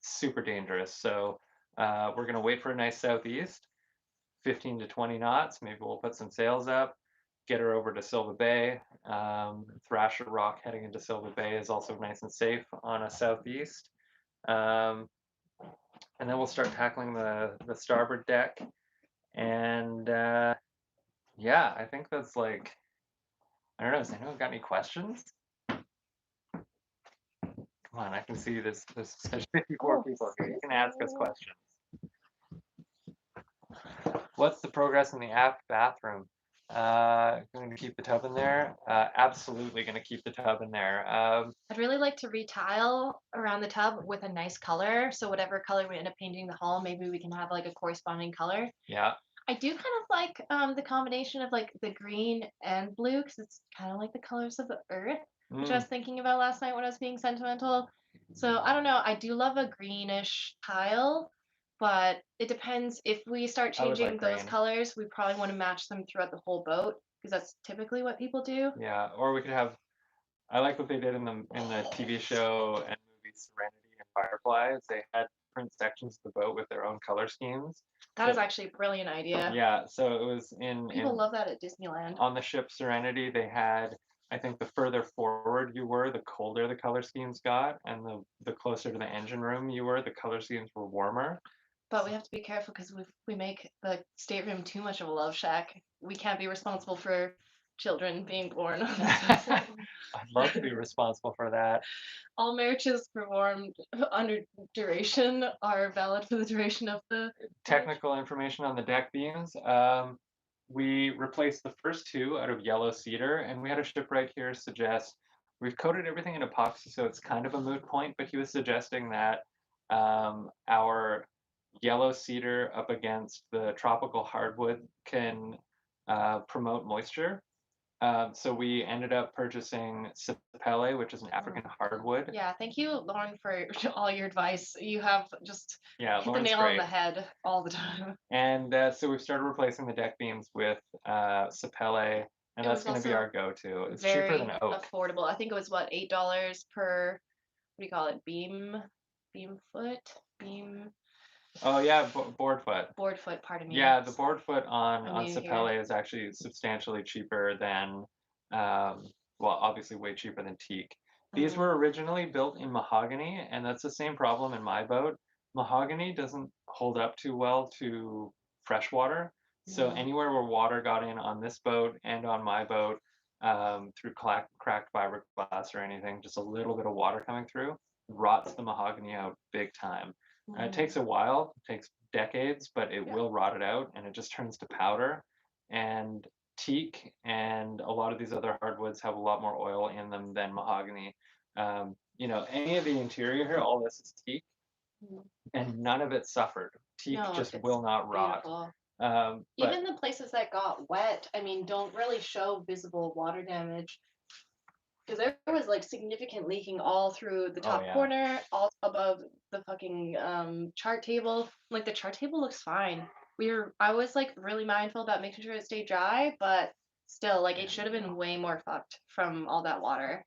super dangerous. So we're gonna wait for a nice southeast, 15 to 20 knots. Maybe we'll put some sails up, get her over to Silva Bay. Thrasher Rock heading into Silva Bay is also nice and safe on a southeast. Um, and then we'll start tackling the starboard deck. And yeah, I think that's like, I don't know, does anyone got any questions? Come on, I can see there's 54 people here. You can ask us questions. What's the progress in the aft bathroom? Going to keep the tub in there? Absolutely going to keep the tub in there. I'd really like to retile around the tub with a nice color. So whatever color we end up painting the hull, maybe we can have like a corresponding color. Yeah. I do kind of like the combination of like the green and blue because it's kind of like the colors of the earth, which I was thinking about last night when I was being sentimental. So I don't know. I do love a greenish tile, but it depends. If we start I would changing like those green. colors, we probably want to match them throughout the whole boat because that's typically what people do. Yeah, or we could have. I like what they did in the TV show and movie Serenity and Firefly. Is they had different sections of the boat with their own color schemes. That So is actually a brilliant idea. yeah, so it was in People love that at Disneyland. on the ship Serenity. They had, I think, the further forward you were, the colder the color schemes got, and the closer to the engine room you were, the color schemes were warmer. But we have to be careful because we make the stateroom too much of a love shack. We can't be responsible for children being born on this vessel. I'd love to be responsible for that. All marriages performed under duration are valid for the duration of the Technical information on the deck beams. We replaced the first two out of yellow cedar, and we had a shipwright here suggest we've coated everything in epoxy, so it's kind of a moot point. But he was suggesting that our yellow cedar up against the tropical hardwood can promote moisture. So we ended up purchasing Sapele, which is an African hardwood. Yeah, thank you, Lauren, for all your advice. You have just Yeah, hit Lauren's the nail on great. the head all the time. And so we've started replacing the deck beams with Sapele, and It that's was going to be also our go-to. It's very cheaper than oak. affordable. I think it was what, $8 per, what do you call it? Beam foot? Beam Oh yeah, board foot. board foot, pardon me. Yeah, the board foot I'm on new here. Sapele is actually substantially cheaper than, well, obviously way cheaper than teak. These were originally built in mahogany, and that's the same problem in my boat. Mahogany doesn't hold up too well to fresh water. So anywhere where water got in on this boat and on my boat, through cracked fiberglass or anything, just a little bit of water coming through, rots the mahogany out big time. It takes a while, it takes decades, but it will rot it out, and it just turns to powder. And teak and a lot of these other hardwoods have a lot more oil in them than mahogany. You know, any of the interior here, all this is teak, and none of it suffered. Teak No, just it's will not rot. beautiful. But Even the places that got wet, I mean, don't really show visible water damage. Because there was like significant leaking all through the top corner, all above the fucking chart table. Like the chart table looks fine. I was like really mindful about making sure it stayed dry, but still, like it should have been way more fucked from all that water.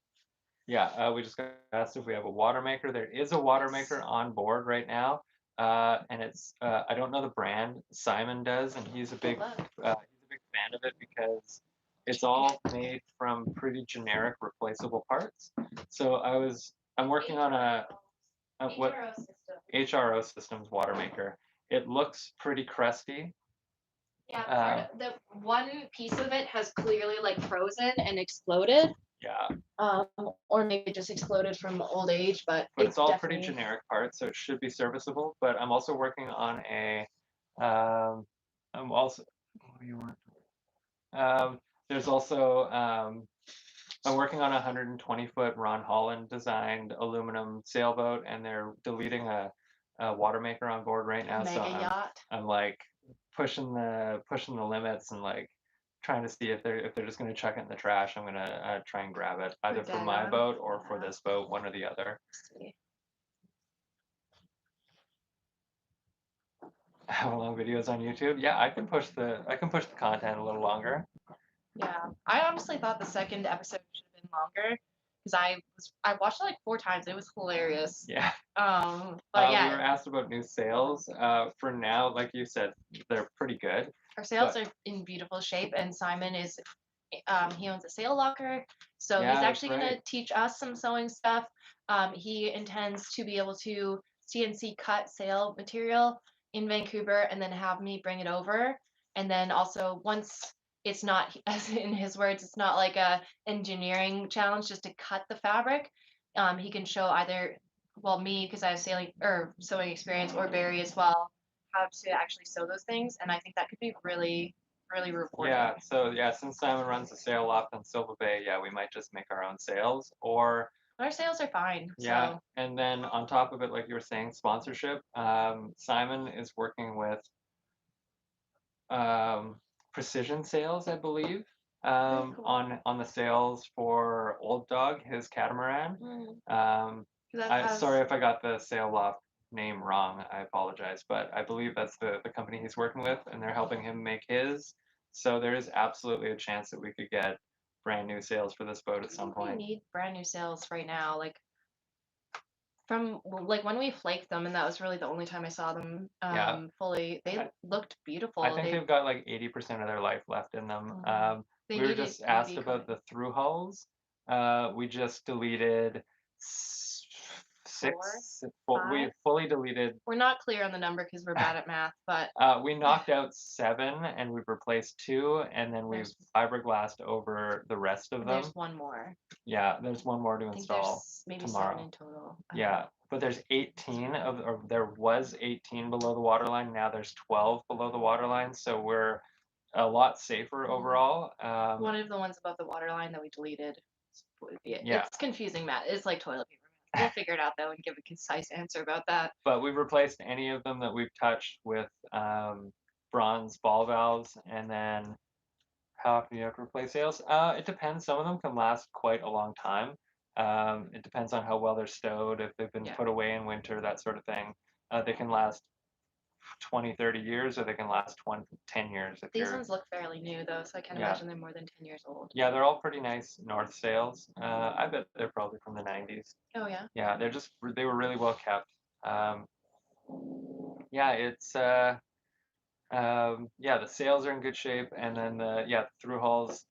yeah, we just got asked if we have a water maker. There is a water maker on board right now, and it's I don't know the brand. Simon does, and he's a big fan of it because it's all made from pretty generic replaceable parts. So I'm working on what HRO system. HRO Systems water maker. It looks pretty crusty. Yeah, the one piece of it has clearly like frozen and exploded. Yeah, Or maybe it just exploded from old age, but it's all pretty definitely generic parts, so it should be serviceable. But I'm also working on I'm also, what do you want? There's also, I'm working on a 120-foot Ron Holland designed aluminum sailboat, and they're deleting a water maker on board right now. So mega yacht. I'm like pushing the limits and like trying to see if they're just gonna chuck it in the trash. I'm gonna try and grab it either for my Dagon. boat or for this boat, one or the other. See. Hour-long videos on YouTube. Yeah, I can push the content a little longer. Yeah, I honestly thought the second episode should have been longer because I watched it like 4 times. It was hilarious. Yeah. But We yeah, were asked about new sales. For now, like you said, they're pretty good. our sales are in beautiful shape, and Simon is he owns a sail locker, so Yeah, he's that's actually gonna right. teach us some sewing stuff. He intends to be able to CNC cut sail material in Vancouver and then have me bring it over. And then also once it's not, as in his words, it's not like a engineering challenge just to cut the fabric. He can show either, well, me because I have sailing or sewing experience, or Barry as well, how to actually sew those things. And I think that could be really, really rewarding. Yeah, so yeah, since Simon runs a sail loft on Silva Bay, yeah, we might just make our own sails or Our sales are fine. yeah, So and then on top of it, like you were saying, sponsorship. Simon is working with Precision Sales, I believe, cool. on the sails for Old Dog, his catamaran. Sorry if I got the sail loft name wrong. I apologize, but I believe that's the company he's working with, and they're helping him make his. So there is absolutely a chance that we could get brand new sails for this boat at some we point. need brand new sails right now. Like from like when we flaked them, and that was really the only time I saw them Yeah. fully. They looked beautiful. I think they've got like 80% of their life left in them. They We were needed just asked UV about coating. the through hulls. We just deleted six. We Five? fully deleted. We're not clear on the number because we're bad at math, but We knocked out 7, and we've replaced 2, and then we've There's- fiberglassed over the rest of them. there's one more. Yeah, there's one more to I think install there's maybe tomorrow. 7 in total. Yeah, but there's 18 or there was 18 below the waterline. Now there's 12 below the waterline, so we're a lot safer overall. One of the ones above the waterline that we deleted. Yeah. It's confusing, Matt. It's like toilet paper. We'll figure it out though and give a concise answer about that. But we've replaced any of them that we've touched with bronze ball valves, and then how often do you have to replace sails? It depends. Some of them can last quite a long time. It depends on how well they're stowed, if they've been put away in winter, that sort of thing. They can last 20, 30 years, or they can last 10 years. These ones look fairly new though, so I can't imagine they're more than 10 years old. Yeah, they're all pretty nice North sails. I bet they're probably from the 90s. Oh yeah. Yeah, they were really well kept. Yeah, it's yeah, the sails are in good shape, and then the through hulls.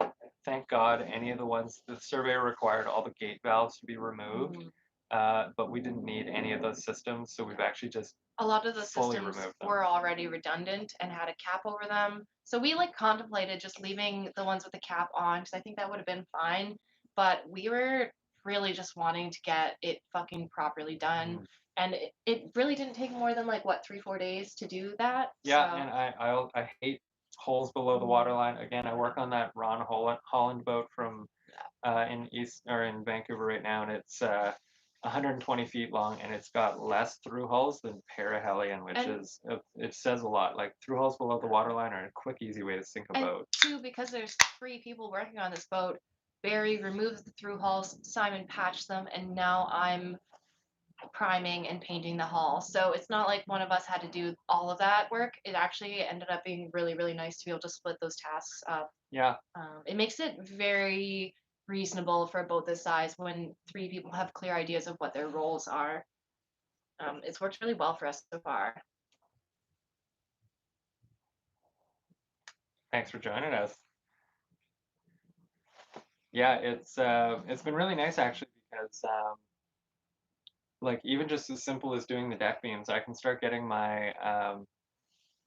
Thank God, any of the ones the surveyor required all the gate valves to be removed, but we didn't need any of those systems, so we've actually just a lot of the fully systems removed them. were already redundant and had a cap over them. So we like contemplated just leaving the ones with the cap on because I think that would have been fine. But we were really just wanting to get it fucking properly done. And it really didn't take more than like what 3-4 days to do that. Yeah, so. and I hate holes below the waterline. Again, I work on that Ron Holland boat from in Vancouver right now, and it's 120 feet long, and it's got less through hulls than Parahelion, which is it says a lot. Like through hulls below the waterline are a quick, easy way to sink a boat. Two, because there's 3 people working on this boat. Barry removes the through hulls, Simon patched them, and now I'm priming and painting the hull. So it's not like one of us had to do all of that work. It actually ended up being really, really nice to be able to split those tasks up. Yeah. It makes it very reasonable for both this size when 3 people have clear ideas of what their roles are. It's worked really well for us so far. Thanks for joining us. yeah, it's been really nice actually because like even just as simple as doing the deck beams, I can start getting my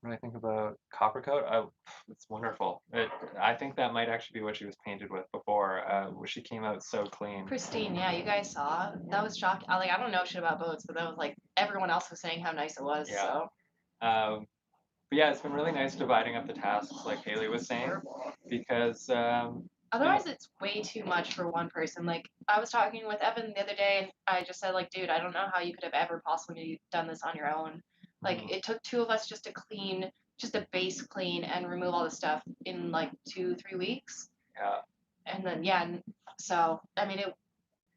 what do I think about copper coat? Oh, it's wonderful. I think that might actually be what she was painted with before. Where she came out so clean. Pristine, yeah, you guys saw. That was shocking. I don't know shit about boats, but that was like everyone else was saying how nice it was. Yeah. So Um, but yeah, it's been really nice dividing up the tasks, like Haley was saying, because you know, otherwise, it's way too much for one person. Like I was talking with Evan the other day, and I just said, like, dude, I don't know how you could have ever possibly done this on your own. Like mm, it took two of us just to clean, just a base clean and remove all the stuff in like 2, 3 weeks. yeah, And then yeah, so I mean,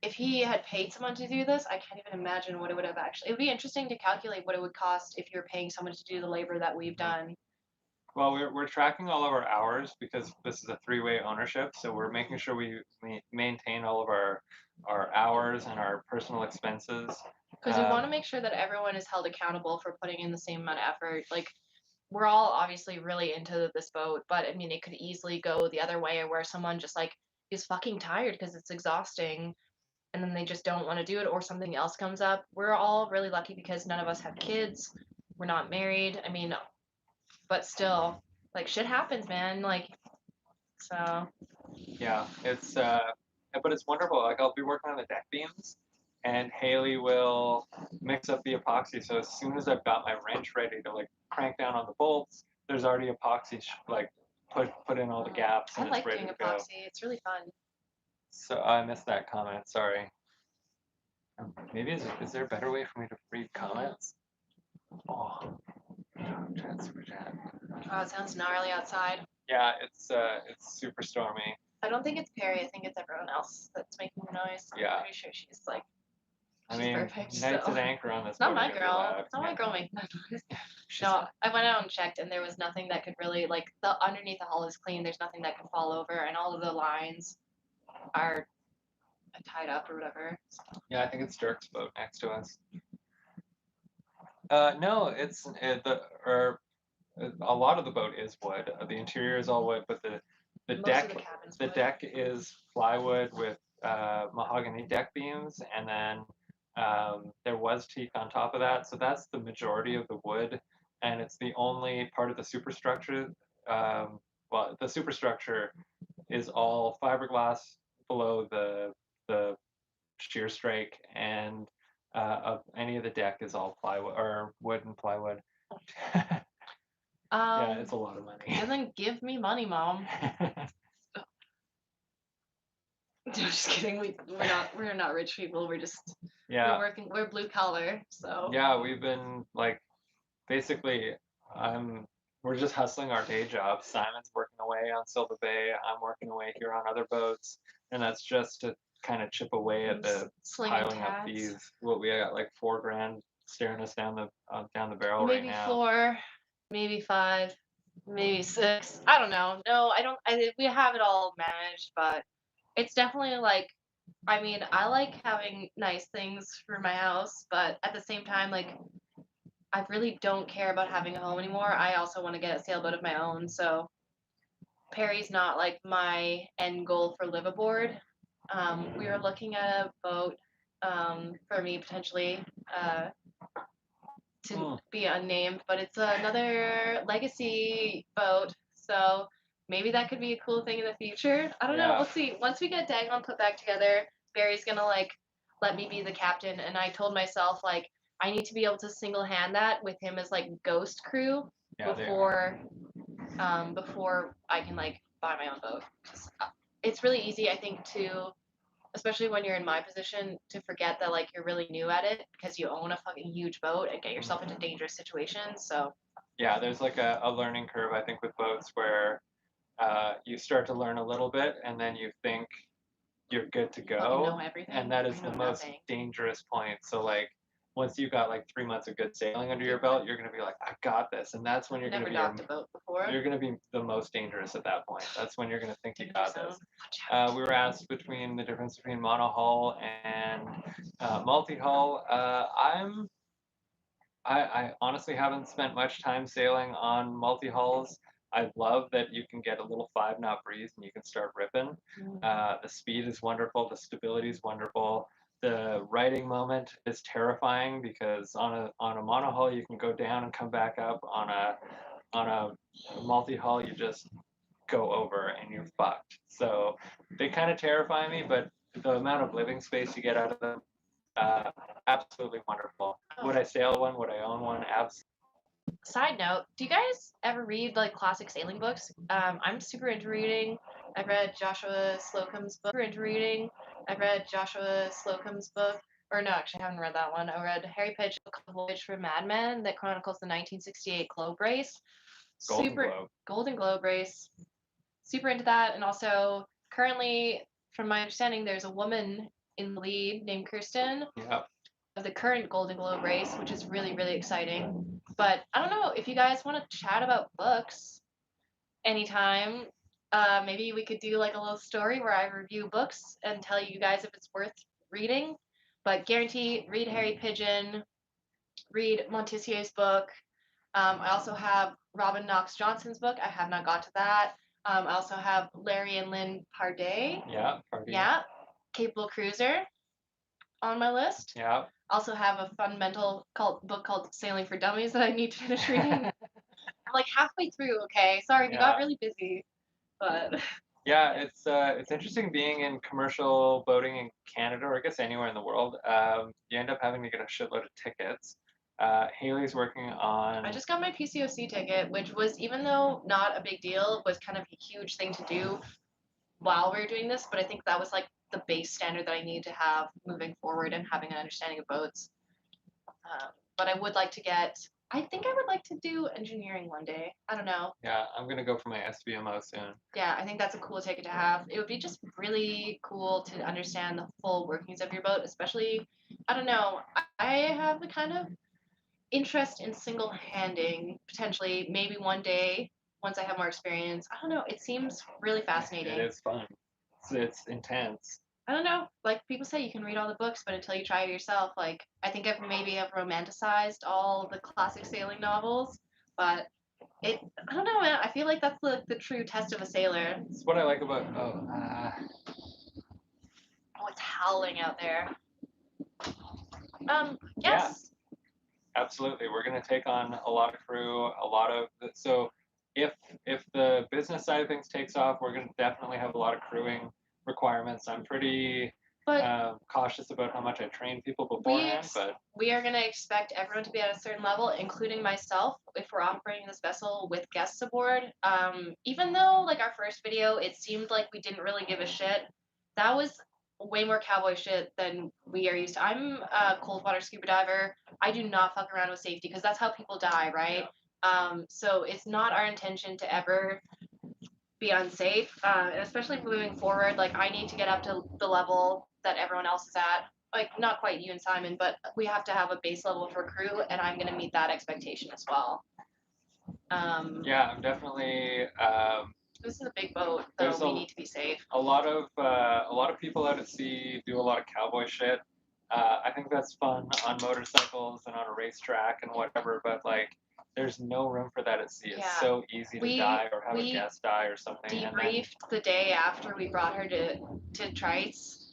if he had paid someone to do this, I can't even imagine what it would have actually. It would be interesting to calculate what it would cost if you're paying someone to do the labor that we've mhm. done. Well, we're tracking all of our hours because this is a three-way ownership, so we're making sure we maintain all of our hours and our personal expenses. Because we want to make sure that everyone is held accountable for putting in the same amount of effort. Like we're all obviously really into this boat, but I mean, it could easily go the other way where someone just like is fucking tired because it's exhausting and then they just don't want to do it or something else comes up. We're all really lucky because none of us have kids. We're not married. I mean, but still, like shit happens, man. Like, so Yeah, but it's wonderful. Like I'll be working on the deck beams, and Haley will mix up the epoxy. So as soon as I've got my wrench ready to like crank down on the bolts, there's already epoxy like put in all the gaps I and it's like ready doing to go. epoxy. It's really fun. So I missed that comment. Sorry. Maybe is there a better way for me to read comments? Oh, chat, super chat. Oh, it sounds gnarly outside. Yeah, it's super stormy. I don't think it's Perry. I think it's everyone else that's making the noise. Yeah. I'm pretty sure she's like, I she's mean, perfect. nights So. at anchor on this It's not boat are my gonna be girl. loud. It's not my girl making that noise. She's No, I went out and checked, and there was nothing that could really like the underneath the hull is clean. There's nothing that can fall over, and all of the lines are tied up or whatever. Yeah, I think it's Dirk's boat next to us. No, it's the or a lot of the boat is wood. The interior is all wood, but the Most of deck the cabin's the wood. deck is plywood with mahogany deck beams, and then there was teak on top of that. So that's the majority of the wood, and it's the only part of the superstructure. Well, the superstructure is all fiberglass below the shear strike, and of any of the deck is all plywood or wood and plywood. Yeah, it's a lot of money. And then give me money, mom. Just kidding. We're not rich people. We're just Yeah, we're blue collar. So yeah, we've been like basically I'm we're just hustling our day jobs. Simon's working away on Silver Bay, I'm working away here on other boats, and that's just to kind of chip away at the slinging piling up tats. these. What we got like $4 grand staring us down the barrel right Maybe now. 4, maybe 5, maybe 6. I don't know. No, I don't. We have it all managed, but it's definitely like. I mean, I like having nice things for my house, but at the same time, like I really don't care about having a home anymore. I also want to get a sailboat of my own, so Perry's not like my end goal for live aboard. We were looking at a boat for me potentially to be unnamed, but it's another legacy boat, so maybe that could be a cool thing in the future. I don't know. We'll see. Once we get Dagon put back together, Barry's gonna like let me be the captain, and I told myself like I need to be able to single hand that with him as like ghost crew before before I can like buy my own boat. It's really easy, I think, to especially when you're in my position to forget that like you're really new at it because you own a fucking huge boat and get yourself into dangerous situations. So Yeah, there's like a learning curve I think with boats where you start to learn a little bit and then you think you're good to you go, know everything. and that is you know the most nothing. dangerous point. So like once you've got like 3 months of good sailing under your belt, you're gonna be like, I got this, and that's when you're Never gonna docked a boat before. you're gonna be the most dangerous at that point. That's when you're gonna think you got this. We were asked between the difference between monohull and multi-hull. I honestly haven't spent much time sailing on multi-hulls. I love that you can get a little 5 knot breeze and you can start ripping. The speed is wonderful, the stability is wonderful. The riding moment is terrifying because on a monohull you can go down and come back up. On a multi-hull you just go over and you're fucked. So they kind of terrify me, but the amount of living space you get out of them, uh, absolutely wonderful. Would I sail one? Would I own one? Absolutely. Side note, do you guys ever read like classic sailing books? I'm super into reading. I've read Joshua Slocum's book. Super into reading. I've read Joshua Slocum's book. Or no, actually, I haven't read that one. I read Harry Pidge's book, Voyage for Madmen, that chronicles the 1968 Globe race. Golden Super Globe. Golden Globe race. Super into that, and also currently, from my understanding, there's a woman in the lead named Kirsten Yeah. of the current Golden Globe race, which is really, really exciting. But I don't know if you guys want to chat about books anytime. Maybe we could do like a little story where I review books and tell you guys if it's worth reading. But guarantee read Harry Pigeon, read Montessier's book. I also have Robin Knox Johnson's book. I have not got to that. I also have Larry and Lynn Parday. Yeah. Party. Yeah. Capable Cruiser on my list. Yeah. Also have a fundamental book called Sailing for Dummies that I need to finish reading. I'm like halfway through, okay? Sorry, we got really busy. But yeah, it's interesting being in commercial boating in Canada, or I guess anywhere in the world. You end up having to get a shitload of tickets. Haley's working on. I just got my PCOC ticket, which was, even though not a big deal, was kind of a huge thing to do while we were doing this. But I think that was like the base standard that I need to have moving forward and having an understanding of boats. But I would like to get. I think I would like to do engineering one day. I don't know. Yeah, I'm gonna go for my SBMO soon. Yeah, I think that's a cool ticket to have. It would be just really cool to understand the full workings of your boat, especially. I don't know. I have the kind of interest in single handing potentially maybe one day once I have more experience. I don't know. It seems really fascinating. It is fun. It's intense. I don't know. Like people say, you can read all the books, but until you try it yourself, like I think I've maybe have romanticized all the classic sailing novels, but I don't know, man. I feel like that's the true test of a sailor. It's what I like about. Oh, it's howling out there. Yes. Yeah, absolutely. We're gonna take on a lot of crew, a lot of so. If the business side of things takes off, we're gonna definitely have a lot of crewing requirements. I'm pretty cautious about how much I train people beforehand, but we are going to expect everyone to be at a certain level, including myself, if we're operating this vessel with guests aboard. Even though, like our first video, it seemed like we didn't really give a shit. That was way more cowboy shit than we are used to. I'm a cold water scuba diver. I do not fuck around with safety because that's how people die, right? So it's not our intention to ever be unsafe, especially moving forward. Like I need to get up to the level that everyone else is at. Like not quite you and Simon, but we have to have a base level for crew, and I'm going to meet that expectation as well. yeah, I'm definitely. This is a big boat, so we need to be safe. A lot of people out at sea do a lot of cowboy shit. I think that's fun on motorcycles and on a racetrack and whatever, but like there's no room for that at sea. It's so easy to die or have a guest die or something. Debriefed the day after we brought her to Trites,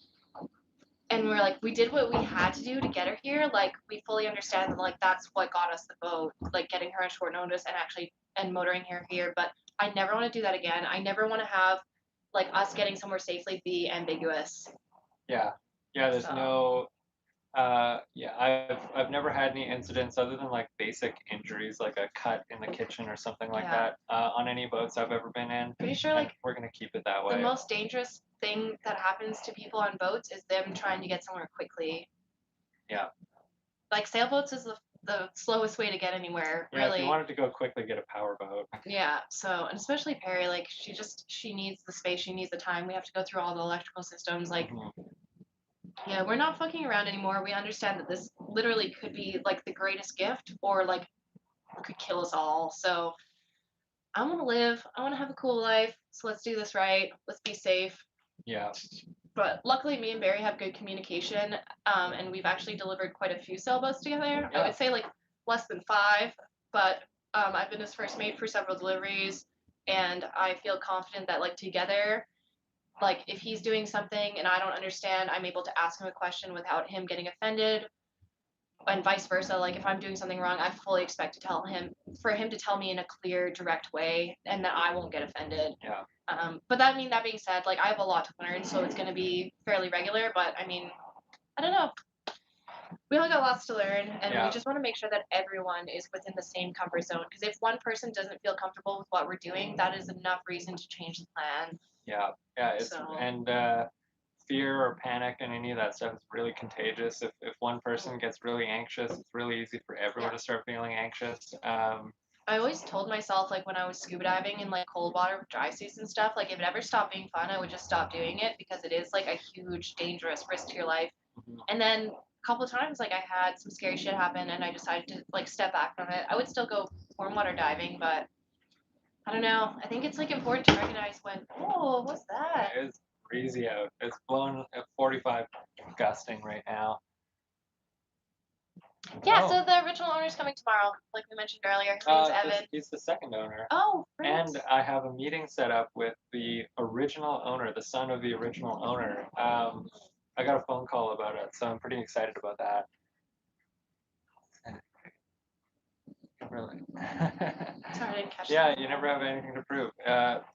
and we're like, we did what we had to do to get her here. Like we fully understand that like that's what got us the boat, like getting her on short notice and motoring her here. But I never want to do that again. I never want to have like us getting somewhere safely be ambiguous. Yeah, there's no. I've never had any incidents other than like basic injuries, like a cut in the kitchen or something like that, on any boats I've ever been in. Pretty sure like we're gonna keep it that way. The most dangerous thing that happens to people on boats is them trying to get somewhere quickly. Yeah. Like sailboats is the slowest way to get anywhere. Yeah, really. If you wanted to go quickly, get a power boat. Yeah. So, and especially Perry, like she needs the space, she needs the time. We have to go through all the electrical systems, like. Mm-hmm. Yeah, we're not fucking around anymore. We understand that this literally could be like the greatest gift or like could kill us all. So I want to live. I want to have a cool life. So let's do this right. Let's be safe. Yeah. But luckily, me and Barry have good communication, and we've actually delivered quite a few sailboats together. Yeah. I would say like less than 5, but I've been his first mate for several deliveries. and I feel confident that like together, like if he's doing something and I don't understand, I'm able to ask him a question without him getting offended, and vice versa. Like if I'm doing something wrong, I fully expect to tell him, for him to tell me in a clear, direct way, and that I won't get offended. Yeah. But that being said, like I have a lot to learn, so it's going to be fairly regular. But I mean, I don't know. We all got lots to learn, and we Yeah. just want to make sure that everyone is within the same comfort zone. Because if one person doesn't feel comfortable with what we're doing, that is enough reason to change the plan. Yeah. Yeah. It's So and fear or panic and any of that stuff is really contagious. If one person gets really anxious, it's really easy for everyone Yeah. to start feeling anxious. I always told myself, like when I was scuba diving in like cold water with dry suits and stuff, like if it ever stopped being fun, I would just stop doing it because it is like a huge, dangerous risk to your life. Mhm. And then a couple of times, like I had some scary shit happen, and I decided to like step back from it. I would still go warm water diving, but I don't know. I think it's like important to recognize when, oh, what's that? It's breezy out. It's blowing at 45 gusting right now. Yeah, Oh. so the original owner's coming tomorrow, like we mentioned earlier. His name's Evan. He's the second owner. Oh, great. And I have a meeting set up with the original owner, the son of the original owner. I got a phone call about it, so I'm pretty excited about that. Really. Sorry, I didn't catch Yeah, that. you never have anything to prove.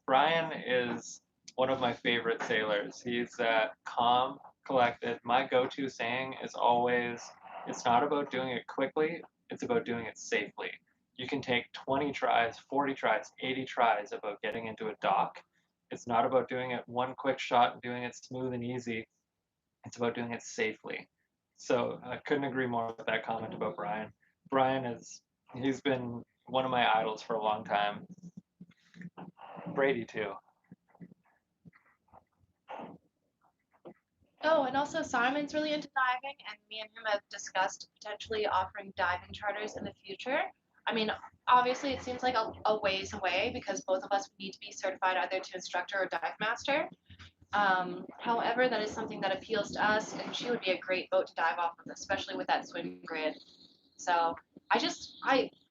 Brian is one of my favorite sailors. He's calm, collected. My go-to saying is always, it's not about doing it quickly, it's about doing it safely. You can take 20 tries, 40 tries, 80 tries about getting into a dock. It's not about doing it one quick shot and doing it smooth and easy. It's about doing it safely. So I couldn't agree more with that comment about Brian. He's been one of my idols for a long time. Brady too. Oh, and also Simon's really into diving, and me and him have discussed potentially offering diving charters in the future. I mean, obviously, it seems like a ways away because both of us need to be certified either to instructor or dive master. However, that is something that appeals to us, and she would be a great boat to dive off of, especially with that swim grid. So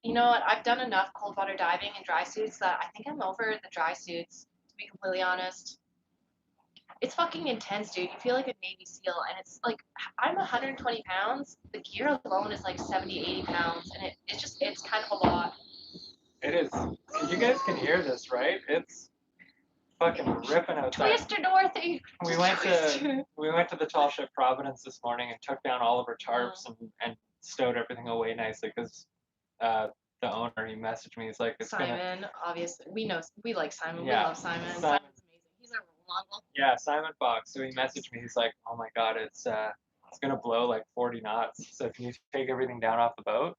you know what? I've done enough cold water diving and dry suits that I think I'm over the dry suits, to be completely honest. It's fucking intense, dude. You feel like a Navy SEAL, and it's like I'm 120 pounds. The gear alone is like 70, 80 pounds, and it's kind of a lot. It is. You guys can hear this, right? It's fucking ripping outside. Twister, Dorothy. We went to the tall ship Providence this morning and took down all of our tarps and stowed everything away nicely because the owner, he messaged me. He's like, Simon, obviously, we like Simon. Yeah. We love Simon. Simon's amazing. He's a role model. Yeah, Simon Fox. So he messaged me. He's like, "Oh my God, it's gonna blow like 40 knots. So can you take everything down off the boat?"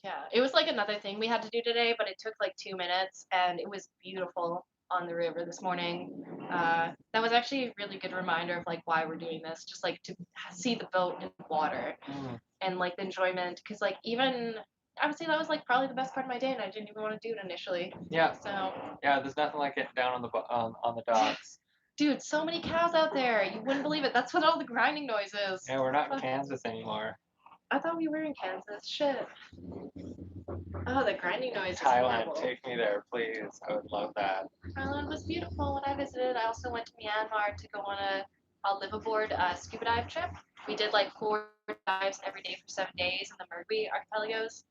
Yeah, it was like another thing we had to do today, but it took like 2 minutes, and it was beautiful on the river this morning. That was actually a really good reminder of like why we're doing this, just like to see the boat in the water and like the enjoyment. Because like even I would say that was like probably the best part of my day, and I didn't even want to do it initially. Yeah. So Yeah, there's nothing like getting down on the docks. dude, so many cows out there. You wouldn't believe it. That's what all the grinding noise is. Yeah, we're not in Kansas anymore. I thought we were in Kansas. Shit. Oh, the grinding noise is Thailand, horrible. take me there, please. I would love that. Thailand was beautiful when I visited. I also went to Myanmar to go on a live aboard scuba dive trip. We did like 4 dives every day for 7 days in the Mergui archipelagos.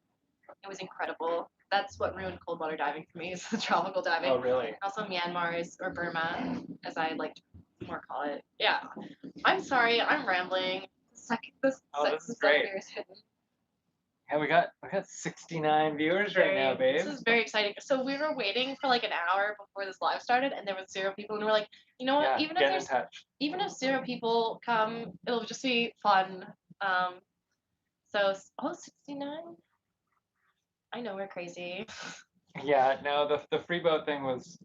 It was incredible. That's what ruined cold water diving for me is the tropical diving. Oh, really? Also Myanmar or Burma, as I like to more call it. Yeah. I'm sorry, I'm rambling. This is great. Yeah, we got 69 viewers right now, babe. This is very exciting. So we were waiting for like an hour before this live started, and there was 0 people, and we're like, you know what? Yeah, even if 0 people come, it'll just be fun. So 69. I know we're crazy. Yeah, no, the free boat thing was,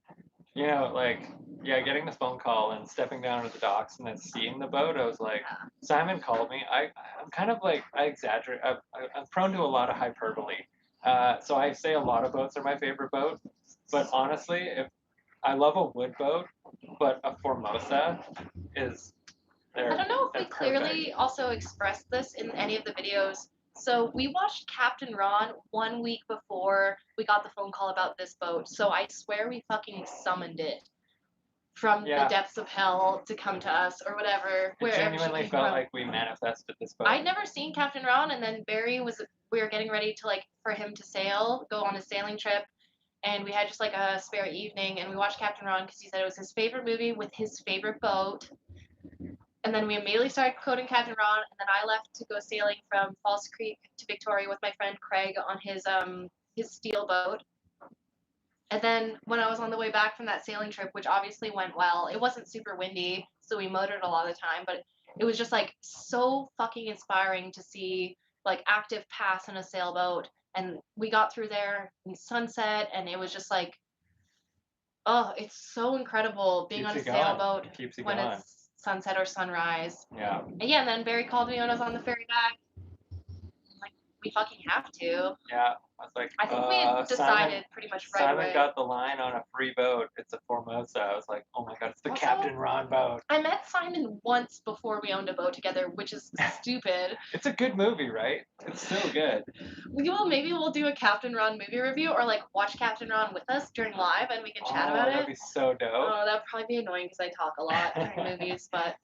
getting the phone call and stepping down to the docks and then seeing the boat. I was like, Simon called me. I'm kind of like, I exaggerate. I'm prone to a lot of hyperbole. So I say a lot of boats are my favorite boat. But honestly, if I love a wood boat, but a Formosa is. I don't know if we clearly also expressed this in any of the videos, So we watched Captain Ron 1 week before we got the phone call about this boat. So I swear we fucking summoned it from the Yeah, depths of hell to come to us or whatever, it wherever she genuinely came felt from. like we manifested this boat. I'd never seen Captain Ron, and then Barry was. We were getting ready to like for him to sail, go on a sailing trip, and we had just like a spare evening, and we watched Captain Ron because he said it was his favorite movie with his favorite boat. And then we immediately started quoting Captain Ron, and then I left to go sailing from False Creek to Victoria with my friend Craig on his steel boat. And then when I was on the way back from that sailing trip, which obviously went well, it wasn't super windy, so we motored a lot of the time, but it was just like so fucking inspiring to see like active paths in a sailboat. And we got through there in sunset, and it was just like, oh, it's so incredible being Keeps on a you going. sailboat It keeps you when going. it's sunset or sunrise. Yeah. And yeah, and then Barry called me when I was on the ferry back. Like, we fucking have to. Yeah. I was like, I think we had decided pretty much right Simon away. got the line on a free boat. It's a Formosa. I was like, oh my god, it's the Also, Captain Ron boat. I met Simon once before we owned a boat together, which is stupid. It's a good movie, right? It's so good. Maybe we'll do a Captain Ron movie review, or like watch Captain Ron with us during live, and we can chat about That'd it. be so dope. Oh, that'd probably be annoying because I talk a lot during movies, but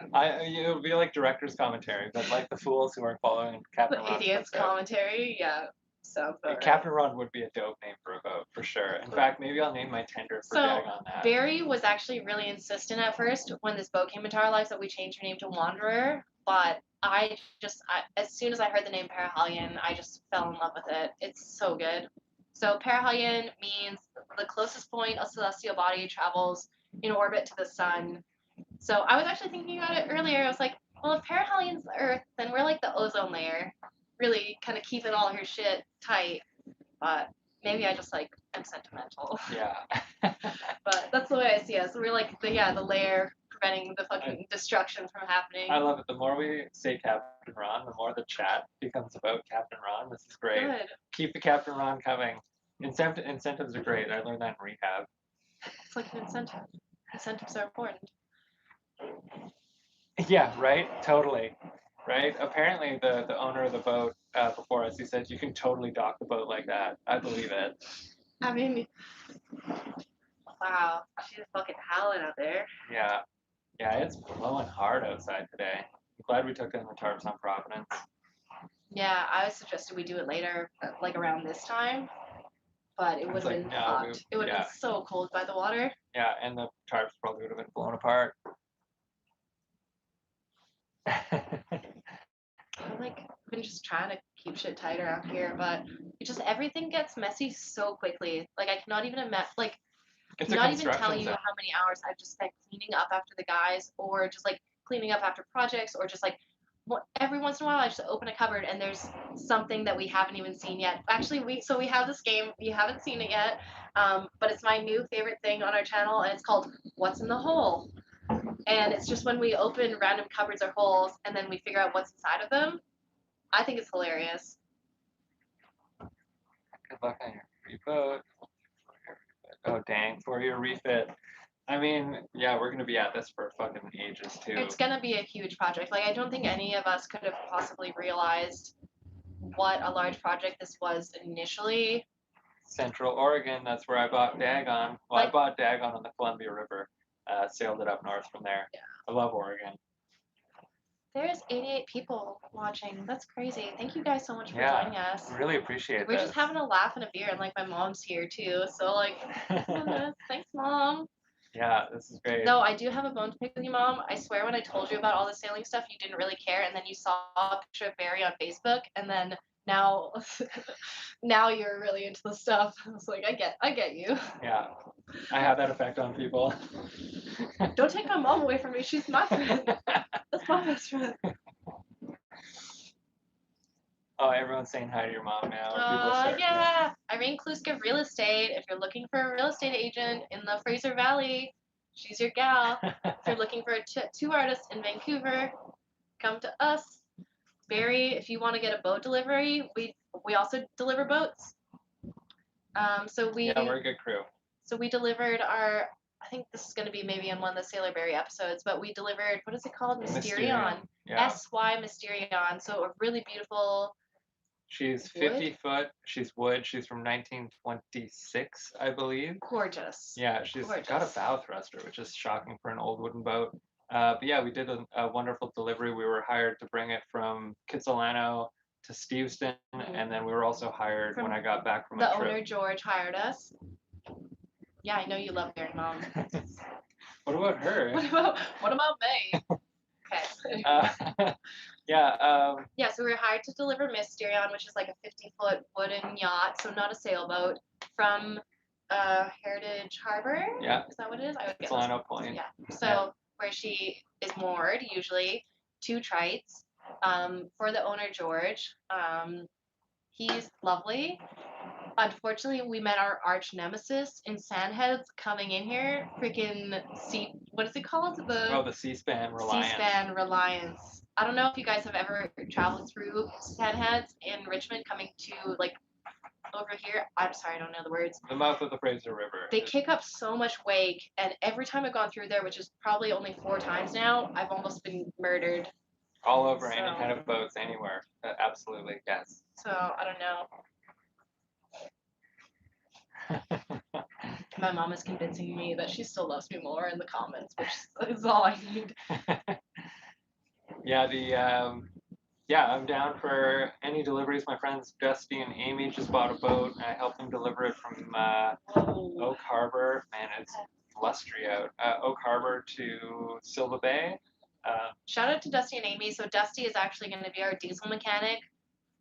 It would be like director's commentary, but like the fools who aren't following Captain the Ron's idiots footsteps. commentary, yeah, sounds about right. Captain Ron would be a dope name for a boat, for sure. In fact, maybe I'll name my tender for Dag on that. Barry was actually really insistent at first when this boat came into our lives that we change her name to Wanderer, but as soon as I heard the name Perihelion, I just fell in love with it. It's so good. So Perihelion means the closest point a celestial body travels in orbit to the sun. So I was actually thinking about it earlier. I was like, well, if Perihelion's the Earth, then we're like the ozone layer, really kind of keeping all her shit tight. But maybe I just like am sentimental. Yeah. But that's the way I see us. We're like the layer preventing the fucking destruction from happening. I love it. The more we say Captain Ron, the more the chat becomes about Captain Ron. This is great. Good. Keep the Captain Ron coming. Incentives are great. I learned that in rehab. It's like an incentive. Incentives are important. Yeah, right? Totally. Right? Apparently, the owner of the boat before us, he said, you can totally dock the boat like that. I believe it. I mean, wow, she's fucking howling out there. Yeah. Yeah, it's blowing hard outside today. I'm glad we took in the tarps on Providence. Yeah, I suggested we do it later, like around this time. But it would have been fucked. It would have been so cold by the water. Yeah, and the tarps probably would have been blown apart. I've like been just trying to keep shit tight around here, but it just everything gets messy so quickly. Like I cannot even imagine. Like It's cannot even tell you zone. how many hours I've just spent cleaning up after the guys, or just like cleaning up after projects, or just like every once in a while I just open a cupboard and there's something that we haven't even seen yet. Actually, we have this game. You haven't seen it yet, but it's my new favorite thing on our channel, and it's called What's in the Hole. And it's just when we open random cupboards or holes and then we figure out what's inside of them. I think it's hilarious. Good luck on your free boat. Oh dang, for your refit. I mean, yeah, we're gonna be at this for fucking ages too. It's gonna be a huge project. Like I don't think any of us could have possibly realized what a large project this was initially. Central Oregon, that's where I bought Dagon. Well, I bought Dagon on the Columbia River. Sailed it up north from there. Yeah. I love Oregon. There's 88 people watching. That's crazy. Thank you guys so much for joining us. Really appreciate it. We're just having a laugh and a beer, and like my mom's here too. So like, thanks, Mom. Yeah, this is great. No, I do have a bone to pick with you, Mom. I swear when I told you about all the sailing stuff, you didn't really care, and then you saw a picture of Barry on Facebook, and then now you're really into the stuff. I was like, I get you. Yeah, I have that effect on people. Don't take my mom away from me. She's my friend. That's my best friend. Oh, everyone's saying hi to your mom now. Yeah. Irene Kluska, real estate. If you're looking for a real estate agent in the Fraser Valley, she's your gal. If you're looking for two artists in Vancouver, come to us. Barry, if you want to get a boat delivery, we also deliver boats. Yeah, we're a good crew. So we delivered our. I think this is going to be maybe in one of the Sailor Barry episodes, but we delivered, what is it called? Mysterion. Yeah. SY Mysterion. So a really beautiful She's wood. 50 foot. She's wood. She's from 1926, I believe. Gorgeous. Yeah, she's got a Gorgeous. bow thruster, which is shocking for an old wooden boat. But yeah, we did a wonderful delivery. We were hired to bring it from Kitsilano to Steveston, and then we were also hired when From I got back from The a trip. owner, George, hired us. Yeah, I know you love Gary Mom. What about her? What about me? Okay. Yeah. Yeah, so we were hired to deliver Mysterion, which is like a 50-foot wooden yacht, so not a sailboat, from Heritage Harbor. Yeah. Is that what it is? I would get Solano Point. Yeah. So where she is moored, usually, 2 trites. For the owner, George. He's lovely. Unfortunately, we met our arch nemesis in Sandheads coming in here. Freaking what is it called? The C-SPAN Reliance. C-SPAN Reliance. I don't know if you guys have ever traveled through Sandheads in Richmond coming to like over here. I'm sorry, I don't know the words. The mouth of the Fraser River. They kick up so much wake, and every time I've gone through there, which is probably only 4 times now, I've almost been murdered. All over any kind of boats, anywhere. Absolutely, yes. So, I don't know. My mom is convincing me that she still loves me more in the comments, which is all I need. Yeah, I'm down for any deliveries. My friends Dusty and Amy just bought a boat. I helped them deliver it from Oak Harbor. Man, it's blustery out. Oak Harbor to Silva Bay. Shout out to Dusty and Amy. So Dusty is actually going to be our diesel mechanic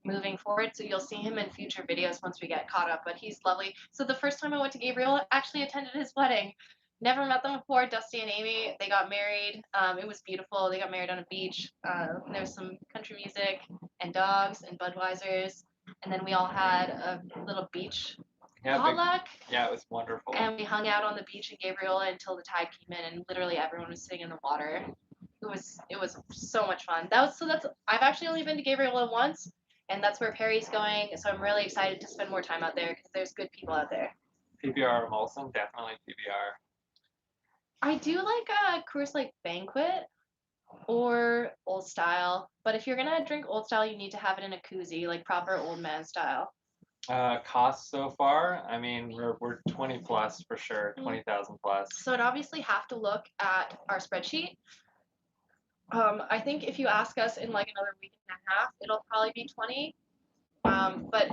moving forward. So you'll see him in future videos once we get caught up. But he's lovely. So the first time I went to Gabriel, I actually attended his wedding. Never met them before. Dusty and Amy, they got married. It was beautiful. They got married on a beach. There was some country music and dogs and Budweisers. And then we all had a little beach potluck. Yeah, it was wonderful. And we hung out on the beach in Gabriola until the tide came in, and literally everyone was sitting in the water. It was so much fun. I've actually only been to Gabriola once, and that's where Perry's going. So I'm really excited to spend more time out there because there's good people out there. PBR Molson, definitely PBR. I do like a Coors Light Banquet or Old Style, but if you're gonna drink Old Style, you need to have it in a koozie, like proper old man style. Costs so far, I mean, we're 20 plus for sure, 20,000 plus. So I'd obviously have to look at our spreadsheet. I think if you ask us in like another week and a half, it'll probably be 20. But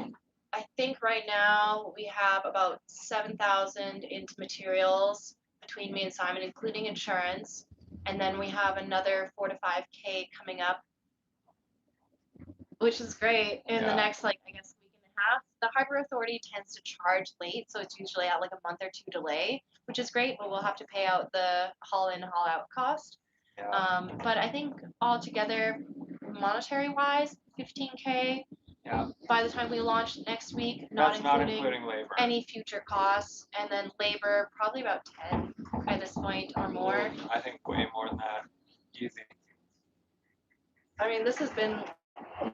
I think right now we have about 7,000 into materials between me and Simon, including insurance, and then we have another 4 to 5K coming up, which is great. In the next, like, I guess, week and a half, the Harbor Authority tends to charge late, so it's usually at like a month or 2 delay, which is great, but we'll have to pay out the haul in, haul out cost. Yeah. But I think altogether, monetary wise, 15K. Yeah. By the time we launch next week, not including labor. Any future costs, and then labor probably about 10 at this point or more. I think way more than that. Easy. I mean, this has been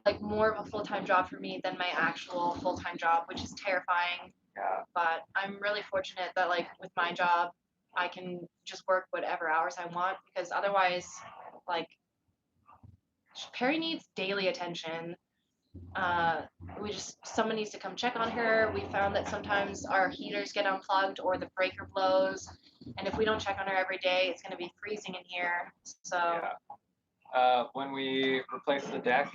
like more of a full-time job for me than my actual full-time job, which is terrifying. Yeah. But I'm really fortunate that like with my job, I can just work whatever hours I want, because otherwise, like, Perry needs daily attention. Someone needs to come check on her. We found that sometimes our heaters get unplugged or the breaker blows, and if we don't check on her every day, it's going to be freezing in here. So yeah. When we replaced the deck,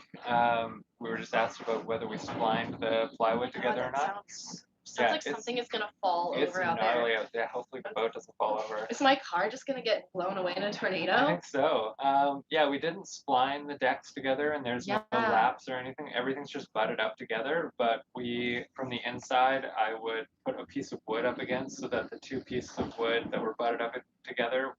we were just asked about whether we splined the plywood together or not. Sounds like something is gonna fall over out there. It's gnarly out there. Hopefully the boat doesn't fall over. Is my car just gonna get blown away in a tornado? I think so. Yeah, we didn't spline the decks together, and there's no laps or anything. Everything's just butted up together. But from the inside, I would put a piece of wood up against so that the 2 pieces of wood that were butted up together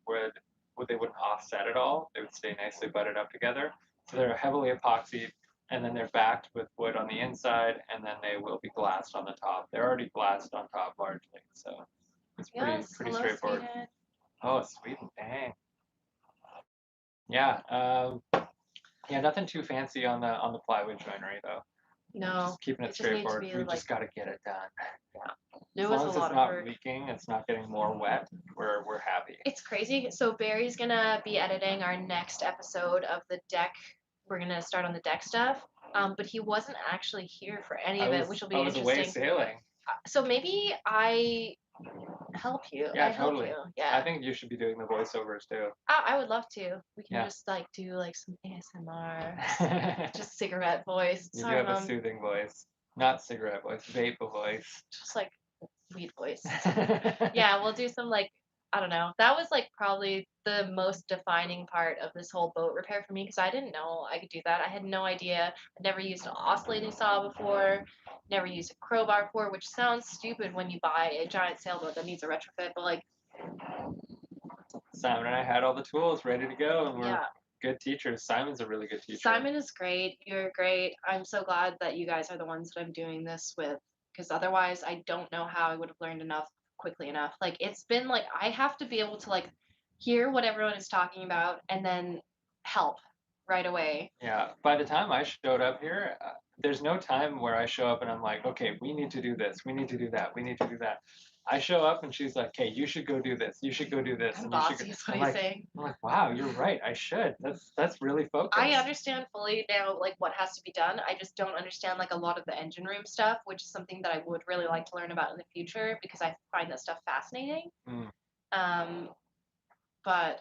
they wouldn't offset at all. They would stay nicely butted up together. So they're heavily epoxied. And then they're backed with wood on the inside, and then they will be glassed on the top. They're already glassed on top largely, so it's pretty straightforward. Sweden. Oh, Sweden, dang. Yeah, yeah, nothing too fancy on the plywood joinery though. No, just keeping it straightforward. We just got to get it done. Yeah. As long as it's not leaking, it's not getting more wet, we're happy. It's crazy. So Barry's gonna be editing our next episode of the deck we're gonna start on the deck stuff. But he wasn't actually here for any I of it, was which will be I was away interesting. sailing. So maybe I help you. Yeah, I help totally. you. I Yeah. think you should be doing the voiceovers too. I would love to. We can Yeah. just like do like some ASMR, just cigarette voice. You do Sorry, have a mom. soothing voice. Not cigarette voice, vape voice. Just like weed voice. Yeah, we'll do some like I don't know. That was like probably the most defining part of this whole boat repair for me because I didn't know I could do that. I had no idea. I'd never used an oscillating saw before. Never used a crowbar before, which sounds stupid when you buy a giant sailboat that needs a retrofit, but like Simon and I had all the tools ready to go, and we're yeah. good teachers. Simon's a really good teacher. Simon is great. You're great. I'm so glad that you guys are the ones that I'm doing this with because otherwise I don't know how I would have learned enough quickly enough. Like it's been like I have to be able to like hear what everyone is talking about and then help right away. Yeah. By the time I showed up here, there's no time where I show up and I'm like, okay, we need to do this, we need to do that, we need to do that. I show up and she's like, hey, you should go do this, you should go do this, I'm and you should. bossy is what I'm he's like, saying. I'm like, wow, you're right. I should. That's really focused. I understand fully now like what has to be done. I just don't understand like a lot of the engine room stuff, which is something that I would really like to learn about in the future because I find that stuff fascinating. Mm. But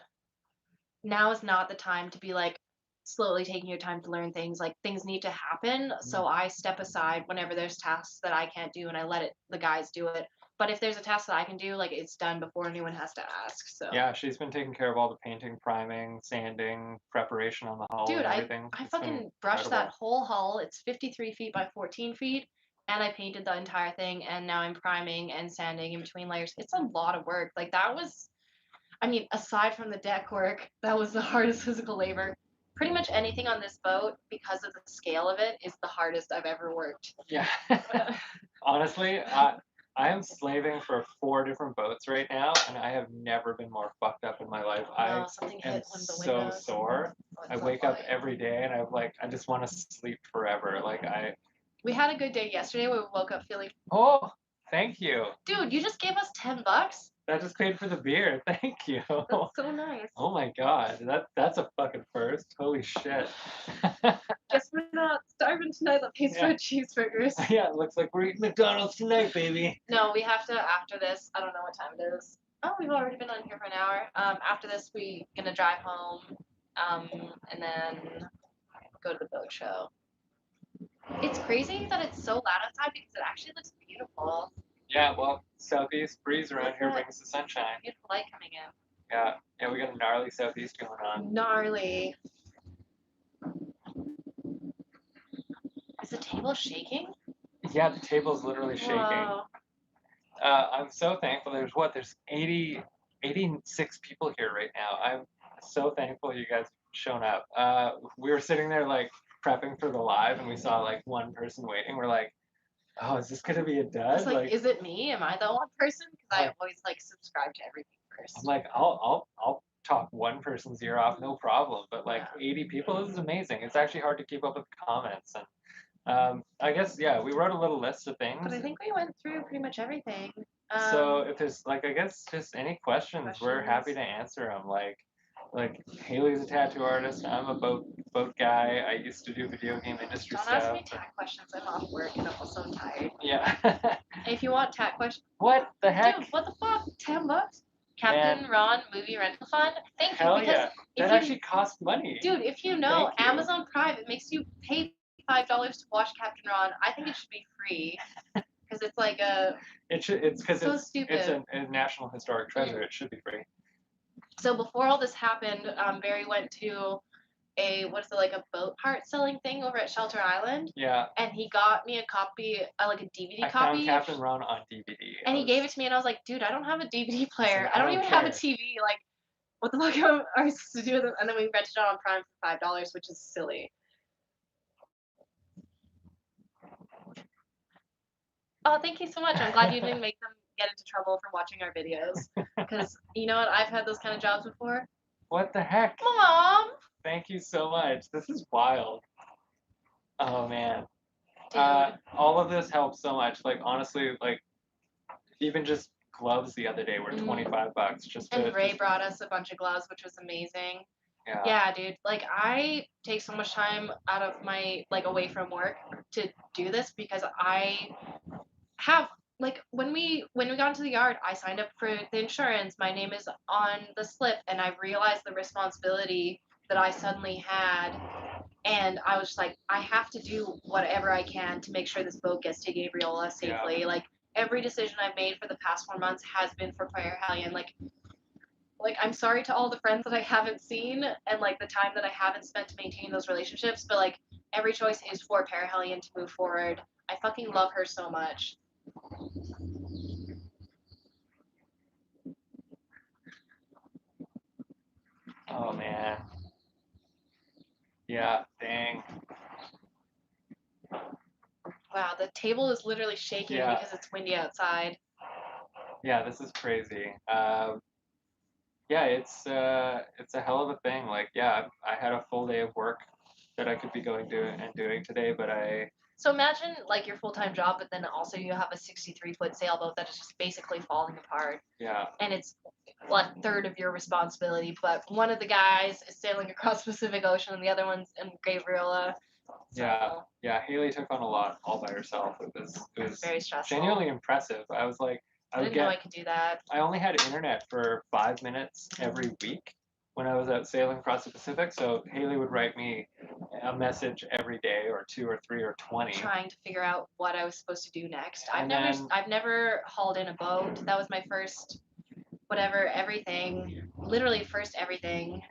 now is not the time to be like slowly taking your time to learn things. Like things need to happen. So I step aside whenever there's tasks that I can't do and I let the guys do it. But if there's a task that I can do, like it's done before anyone has to ask. So Yeah, she's been taking care of all the painting, priming, sanding, preparation on the hull dude, and I everything. I It's been fucking brushed that incredible. whole hull. It's 53 feet by 14 feet. And I painted the entire thing, and now I'm priming and sanding in between layers. It's a lot of work. Like that was I mean, aside from the deck work, that was the hardest physical labor. Pretty much anything on this boat, because of the scale of it, is the hardest I've ever worked. Yeah. Honestly, I am slaving for 4 different boats right now, and I have never been more fucked up in my life. I Something am hit one of the so windows. sore. Oh, I it's wake so up funny. every day and I'm like, I just want to sleep forever. We had a good day yesterday where we woke up feeling, Oh, thank you. dude, you just gave us $10. That just paid for the beer. Thank you. That's so nice. Oh my god, that's a fucking first. Holy shit. Guess we're not starving tonight. That pays for cheeseburgers. Yeah, it looks like we're eating McDonald's tonight, baby. No, we have to after this. I don't know what time it is. Oh, we've already been on here for an hour. After this, we gonna drive home, and then go to the boat show. It's crazy that it's so loud outside because it actually looks beautiful. Yeah, well, southeast breeze around What's here that? brings the sunshine. Beautiful light coming in. Yeah, we got a gnarly southeast going on. Gnarly. Is the table shaking? Yeah, the table's literally shaking. Whoa. I'm so thankful. There's 86 people here right now. I'm so thankful you guys shown up. We were sitting there like prepping for the live, and we saw like one person waiting. We're like, oh, is this gonna be a I dud? was like, is it me? Am I the one person? Because I always like subscribe to everything first. I'm like, I'll talk one person's ear off, no problem. But like 80 people, this is amazing. It's actually hard to keep up with the comments, and I guess yeah, we wrote a little list of things. But I think we went through pretty much everything. So if there's like, I guess just any questions, we're happy to answer them. Like Haley's a tattoo artist. I'm a boat guy. I used to do video game industry don't stuff. ask me tat questions. I'm off work and I'm also tired. Yeah. If you want tat questions, What the heck? dude, what the fuck? $10? Captain Ron Movie Rental Fund. Thank you. Hell Because yeah. That actually costs money. dude, if you know Thank you. Amazon Prime, it makes you pay $5 to watch Captain Ron. I think it should be free because it's like a. It's because so it's stupid. a national historic treasure. It should be free. So before all this happened, Barry went to a like a boat part selling thing over at Shelter Island. Yeah. And he got me a copy, like a DVD I copy. found Captain Ron on DVD. And he gave it to me, and I was like, dude, I don't have a DVD player. Like, I don't even have a TV. Like, what the fuck am I supposed to do with it? And then we rented it on Prime for $5, which is silly. Oh, thank you so much. I'm glad you didn't make them get into trouble for watching our videos. Because, you know what? I've had those kind of jobs before. What the heck? Mom! Thank you so much. This is wild. Oh, man. Dude. All of this helps so much. Like, honestly, like, even just gloves the other day were $25 just to. And Ray brought us a bunch of gloves, which was amazing. Yeah. Yeah, dude. Like I take so much time out of my like away from work to do this because I have like when we got into the yard, I signed up for the insurance. My name is on the slip, and I realized the responsibility that I suddenly had, and I was just like, I have to do whatever I can to make sure this boat gets to Gabriola Yeah. safely. Like every decision I've made for the past 4 months has been for Prayer Hellion. Like I'm sorry to all the friends that I haven't seen and like the time that I haven't spent to maintain those relationships, but like every choice is for Parahellion to move forward. I fucking love her so much. Oh man. Yeah. Dang. Wow, the table is literally shaking Yeah. because it's windy outside. Yeah. This is crazy. Yeah. It's a hell of a thing. Like, yeah, I had a full day of work that I could be doing today, but So imagine like your full-time job, but then also you have a 63-foot sailboat that is just basically falling apart, yeah. and it's a third of your responsibility. But one of the guys is sailing across the Pacific Ocean, and the other one's in Gabriola. So Yeah, Haley took on a lot all by herself. It was it's very stressful. genuinely impressive. I was like, I didn't know I could do that. I only had internet for 5 minutes every week when I was out sailing across the Pacific. So Haley would write me a message every day, or two, or three, or 20. Trying to figure out what I was supposed to do next. And I've never hauled in a boat. That was my first whatever everything. Literally first everything.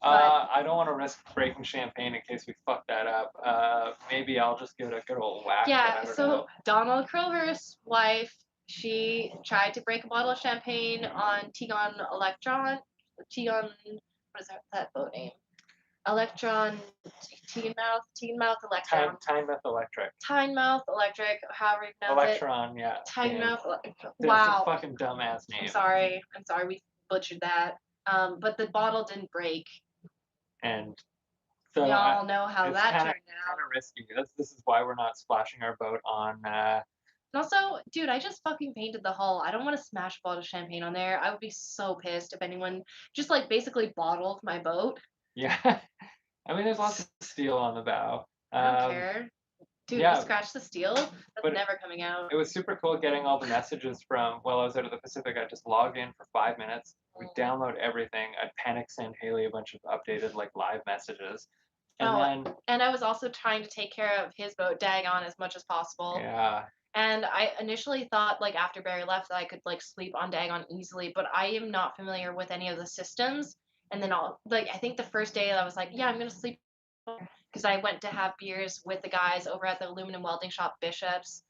But I don't want to risk breaking champagne in case we fuck that up. Maybe I'll just give it a good old whack. yeah, But I don't so know. Donald Crowhurst's wife, she tried to break a bottle of champagne on Tegon Electron. Tegon, what is that boat name? Electron, Teignmouth Electron. Tynemouth Electric. Tynemouth Electric, however you pronounce it. Electron, yeah. Tynemouth, That's wow. a fucking dumbass name. I'm sorry, we butchered that. But the bottle didn't break. And so we all know how it's that kinda, turned out. Kind of risky. This is why we're not splashing our boat on. And also, dude, I just fucking painted the hull. I don't want to smash a bottle of champagne on there. I would be so pissed if anyone just like basically bottled my boat. Yeah, I mean, there's lots of steel on the bow. I don't care. Dude, yeah, you scratch the steel, that's but never coming out. It was super cool getting all the messages from while I was out of the Pacific. I just logged in for 5 minutes. We'd download everything. I'd panic send Haley a bunch of updated like live messages. And then and I was also trying to take care of his boat, Dagon, as much as possible. yeah. And I initially thought, like, after Barry left, that I could, like, sleep on Dagon easily, but I am not familiar with any of the systems. And then I think the first day I was like, yeah, I'm going to sleep because I went to have beers with the guys over at the aluminum welding shop, Bishops.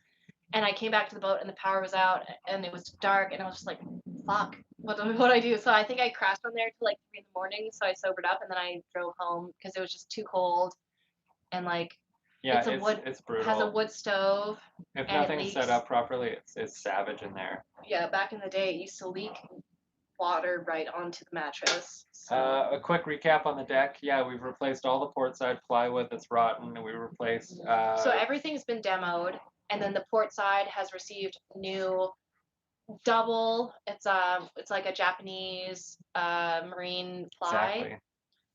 And I came back to the boat and the power was out and it was dark and I was just like, fuck, what do I do? So I think I crashed on there till like 3 in the morning. So I sobered up and then I drove home because it was just too cold. And like, Yeah, it's brutal. has a wood stove. If nothing's set up properly, it's savage in there. Yeah, back in the day, it used to leak water right onto the mattress. So. A quick recap on the deck. Yeah, we've replaced all the port side plywood that's rotten, and we replaced. So everything's been demoed, and then the port side has received new double. It's like a Japanese marine ply. Exactly.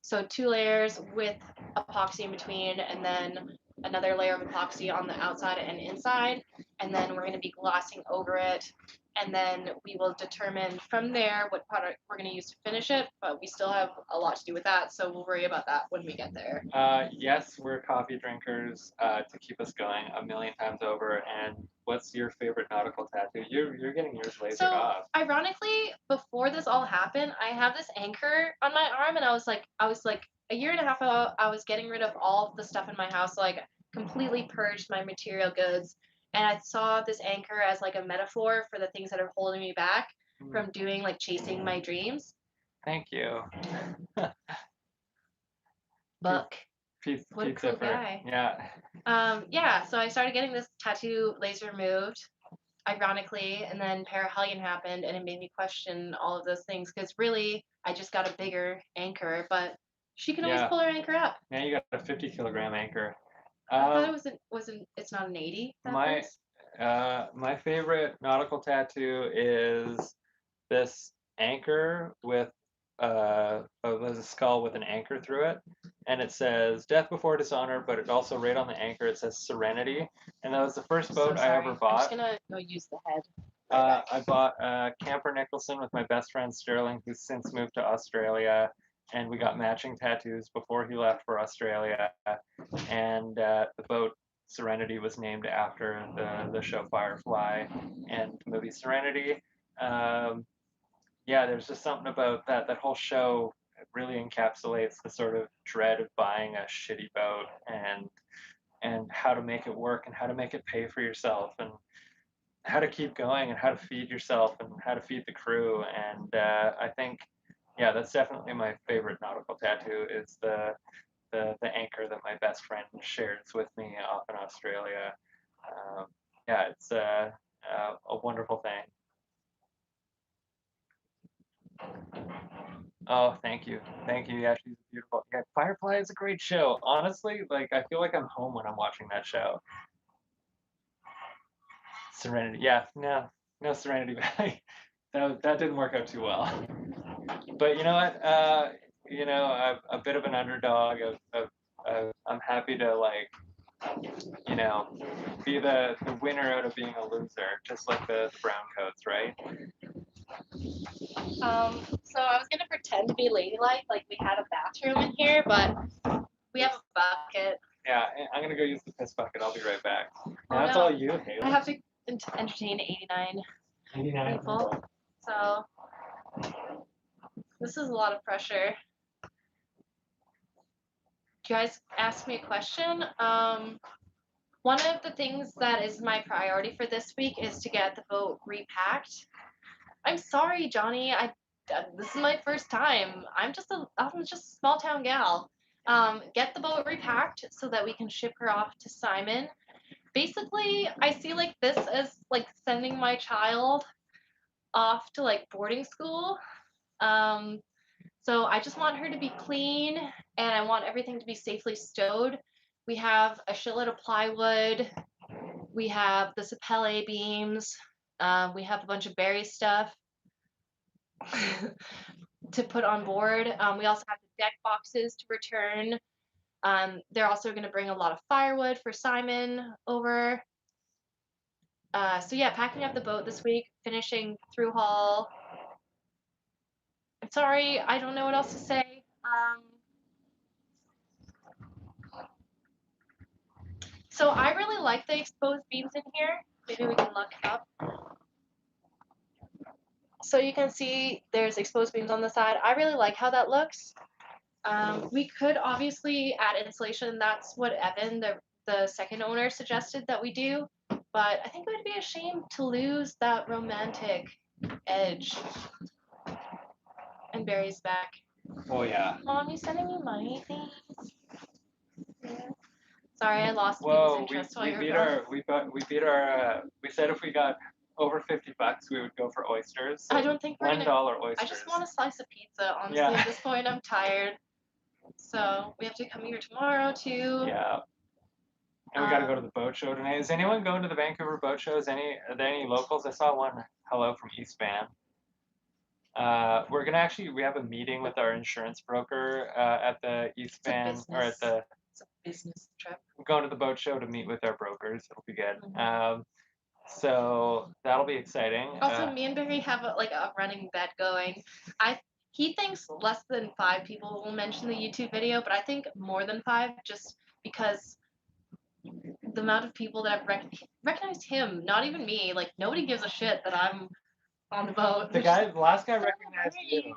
So 2 layers with epoxy in between, and then another layer of epoxy on the outside and inside, and then we're going to be glossing over it, and then we will determine from there what product we're going to use to finish it, but we still have a lot to do with that, so we'll worry about that when we get there. Yes, we're coffee drinkers to keep us going a million times over. And what's your favorite nautical tattoo? You're getting yours lasered off. Ironically, before this all happened, I have this anchor on my arm, and I was like a year and a half ago, I was getting rid of all of the stuff in my house, so like completely purged my material goods, and I saw this anchor as like a metaphor for the things that are holding me back from doing like chasing my dreams. Thank you. Buck. What a cool guy. Yeah. Yeah, so I started getting this tattoo laser removed, ironically, and then Parahellion happened, and it made me question all of those things, because really, I just got a bigger anchor, but she can always pull her anchor up. Now you got a 50-kilogram anchor. I thought it it's not an 80? My favorite nautical tattoo is this anchor with there's a skull with an anchor through it, and it says "Death Before Dishonor," but it also right on the anchor it says "Serenity," and that was the first So boat I ever sorry. I'm bought. just gonna go use the head. I bought Camper Nicholson with my best friend Sterling, who's since moved to Australia, and we got matching tattoos before he left for Australia. And the boat Serenity was named after the show Firefly and the movie Serenity. Um, yeah, there's just something about that whole show really encapsulates the sort of dread of buying a shitty boat and how to make it work and how to make it pay for yourself and how to keep going and how to feed yourself and how to feed the crew. And I think, yeah, that's definitely my favorite nautical tattoo is the anchor that my best friend shares with me off in Australia. Yeah, it's a wonderful thing. Oh, thank you. Yeah, she's beautiful. Yeah, Firefly is a great show. Honestly, like I feel like I'm home when I'm watching that show. Serenity, yeah, no Serenity Valley. That didn't work out too well. But you know what? I'm a bit of an underdog. I'm happy to like, you know, be the winner out of being a loser, just like the brown coats, right? So I was gonna pretend to be ladylike, like we had a bathroom in here, but we have a bucket. Yeah, I'm gonna go use the piss bucket. I'll be right back. Oh, That's no. all you, Haley. I have to entertain 89 89 people. So this is a lot of pressure. You guys asked me a question. One of the things that is my priority for this week is to get the boat repacked. I'm sorry, Johnny. This is my first time. I'm just a small town gal. Get the boat repacked so that we can ship her off to Simon. Basically, I see like this as like sending my child off to like boarding school. Um, so I just want her to be clean and I want everything to be safely stowed. We have a shitload of plywood. We have the Sapele beams. We have a bunch of berry stuff to put on board. We also have the deck boxes to return. They're also going to bring a lot of firewood for Simon over. So yeah, packing up the boat this week, finishing through haul. I'm sorry, I don't know what else to say. So I really like the exposed beams in here. Maybe we can look it up. So you can see there's exposed beams on the side. I really like how that looks. We could obviously add insulation. That's what Evan, the second owner, suggested that we do. But I think it would be a shame to lose that romantic edge. And Barry's back. Oh yeah. Mom, you sending me money, thanks? Yeah. Sorry, I lost Whoa, people's interest while we you were beat gone. we said if we got over $50 we would go for oysters. So I don't think we're gonna. oysters. I just want a slice of pizza. Honestly, Yeah. at this point, I'm tired. So we have to come here tomorrow too. Yeah. And we got to go to the boat show tonight. Is anyone going to the Vancouver boat shows? Are there any locals? I saw one hello from East Van. We're gonna actually we have a meeting with our insurance broker at the East Van or at the. It's a business trip. We're going to the boat show to meet with our brokers. It'll be good. Mm-hmm. So that'll be exciting. Also, me and Barry have a running bet going. He thinks less than 5 people will mention the YouTube video, but I think more than 5, just because the amount of people that have recognized him, not even me, like nobody gives a shit that I'm on the boat. The last guy recognized you.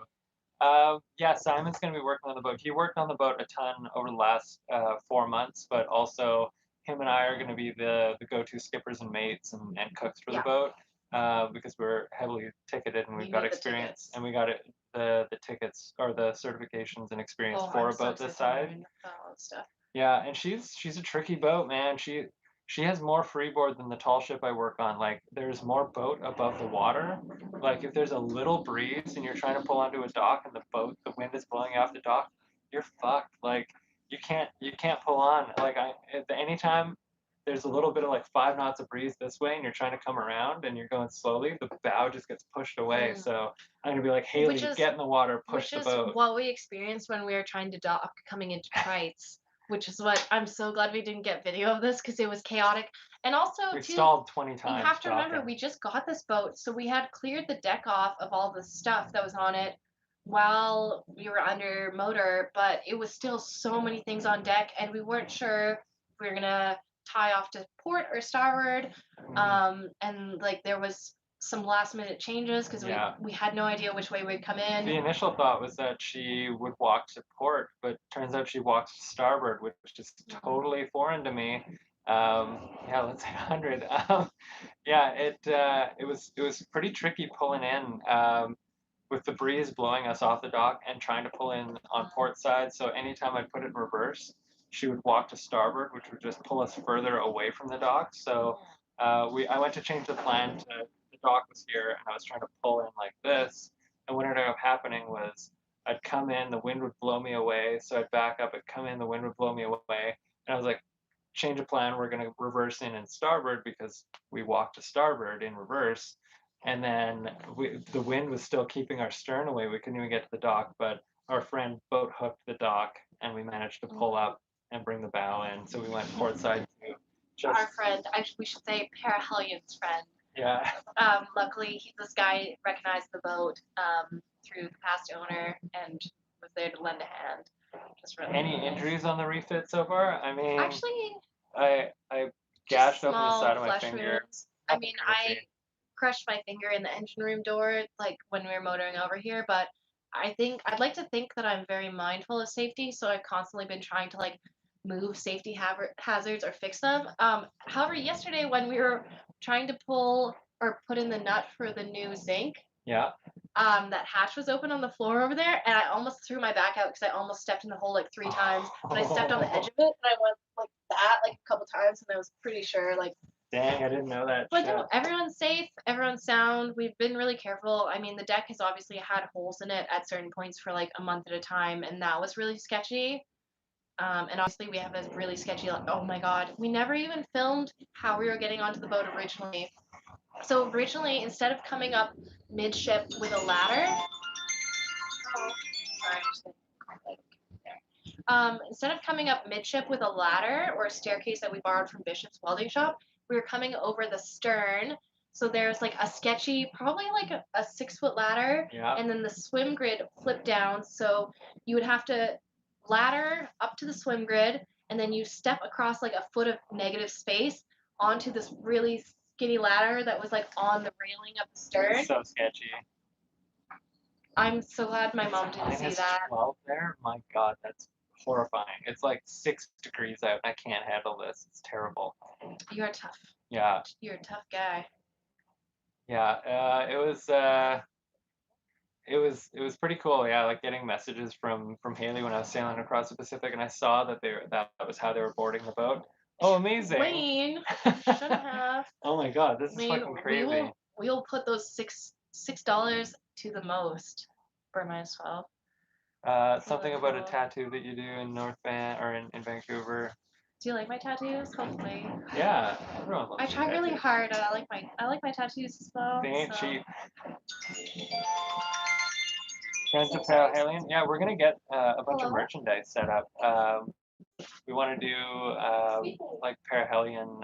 Yeah, Simon's gonna be working on the boat. He worked on the boat a ton over the last 4 months, but also him and I are gonna be the go-to skippers and mates and cooks for the boat because we're heavily ticketed and we've got experience and we got the tickets or the certifications and experience for a boat this size. Yeah, and she's a tricky boat, man. She has more freeboard than the tall ship I work on. Like, there's more boat above the water. Like, if there's a little breeze and you're trying to pull onto a dock and the wind is blowing you off the dock, you're fucked. Like, you can't pull on. Like, anytime there's a little bit of like 5 knots of breeze this way, and you're trying to come around, and you're going slowly, the bow just gets pushed away. Mm. So I'm gonna be like, Which Haley, is get in the water, push which the is boat. what we experienced when we were trying to dock coming into Trites, which is what I'm so glad we didn't get video of this because it was chaotic. And also, We too, stalled 20 you times have to remember docking. we just got this boat, so we had cleared the deck off of all the stuff that was on it while we were under motor, but it was still so many things on deck, and we weren't sure if we were gonna tie off to port or starboard. Mm, And like there was some last minute changes because yeah. we had no idea which way we'd come in. The initial thought was that she would walk to port, but turns out she walks to starboard, which is totally foreign to me. Yeah, let's hit 100. Yeah, it was pretty tricky pulling in with the breeze blowing us off the dock and trying to pull in on port side. So anytime I put it in reverse, she would walk to starboard, which would just pull us further away from the dock. So I went to change the plan to the dock was here, and I was trying to pull in like this. And what ended up happening was I'd come in, the wind would blow me away. So I'd back up, I'd come in, the wind would blow me away. And I was like, change of plan, we're going to reverse in and starboard because we walked to starboard in reverse. And then the wind was still keeping our stern away. We couldn't even get to the dock, but our friend boat hooked the dock, and we managed to pull up and bring the bow in. So we went port side too. Our friend, actually, we should say Parahelian's friend. Yeah. Luckily, this guy recognized the boat through the past owner and was there to lend a hand. Just really Any nice. injuries on the refit so far? I mean, Actually, I gashed open the small side of my flesh finger. wounds. I Nothing mean, I crazy. crushed my finger in the engine room door, like when we were motoring over here, but I think I'd like to think that I'm very mindful of safety, so I've constantly been trying to like move safety hazards or fix them. However, yesterday when we were trying to pull or put in the nut for the new zinc, Yeah. that hatch was open on the floor over there, and I almost threw my back out because I almost stepped in the hole like 3 times. But I stepped on the edge of it, and I went like that like a couple times, and I was pretty sure like. Dang, I didn't know that. But Shit. no, everyone's safe, everyone's sound. We've been really careful. I mean, the deck has obviously had holes in it at certain points for like a month at a time, and that was really sketchy. And obviously, we have a really sketchy. Oh my God, we never even filmed how we were getting onto the boat originally. So originally, instead of coming up midship with a ladder, sorry, instead of coming up midship with a ladder or a staircase that we borrowed from Bishop's welding shop, we were coming over the stern. So there's like a sketchy, probably like a 6 foot ladder, Yeah. and then the swim grid flipped down. So you would have to ladder up to the swim grid, and then you step across like a foot of negative space onto this really skinny ladder that was like on the railing of the stern. So sketchy. I'm so glad my mom didn't see that. -12 there? My God, that's horrifying. It's like 6 degrees out, and I can't handle this. It's terrible. You're tough. Yeah. You're a tough guy. Yeah. It was pretty cool. Yeah, like getting messages from Haley when I was sailing across the Pacific, and I saw that was how they were boarding the boat. Oh, amazing! Wayne, shouldn't have. Oh my God, this is Wayne, fucking crazy. we will put those $6 to the most for minus 12. Something about a tattoo that you do in North Van or in Vancouver. Do you like my tattoos? Hopefully. Yeah, everyone loves I try your really tattoos. hard. I like my tattoos as well. They ain't so. cheap. Friends of Parahelian. Yeah, we're gonna get a bunch of Hello? merchandise set up. We want to do like Parahelian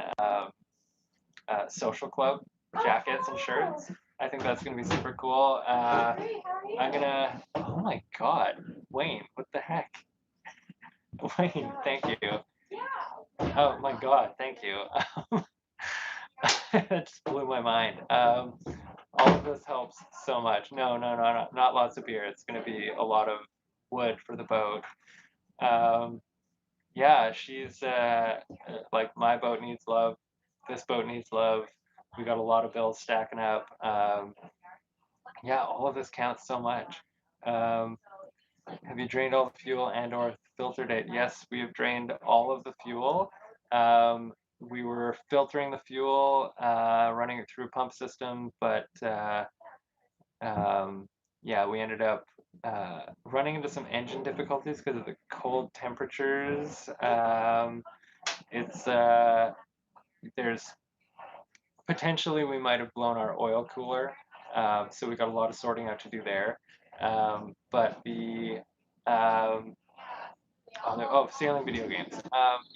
social club jackets and shirts. I think that's gonna be super cool. I'm gonna. Oh my God, Wayne, what the heck? Wayne, thank you. Oh my God, thank you. It just blew my mind. All of this helps so much. No, not lots of beer. It's gonna be a lot of wood for the boat. Yeah, she's like my boat needs love. This boat needs love. We got a lot of bills stacking up. Yeah, all of this counts so much. Have you drained all the fuel and/or filtered it? Yes, we have drained all of the fuel. We were filtering the fuel, running it through a pump system, but yeah, we ended up running into some engine difficulties because of the cold temperatures. It's there's potentially we might have blown our oil cooler, so we got a lot of sorting out to do there. But the sailing video games.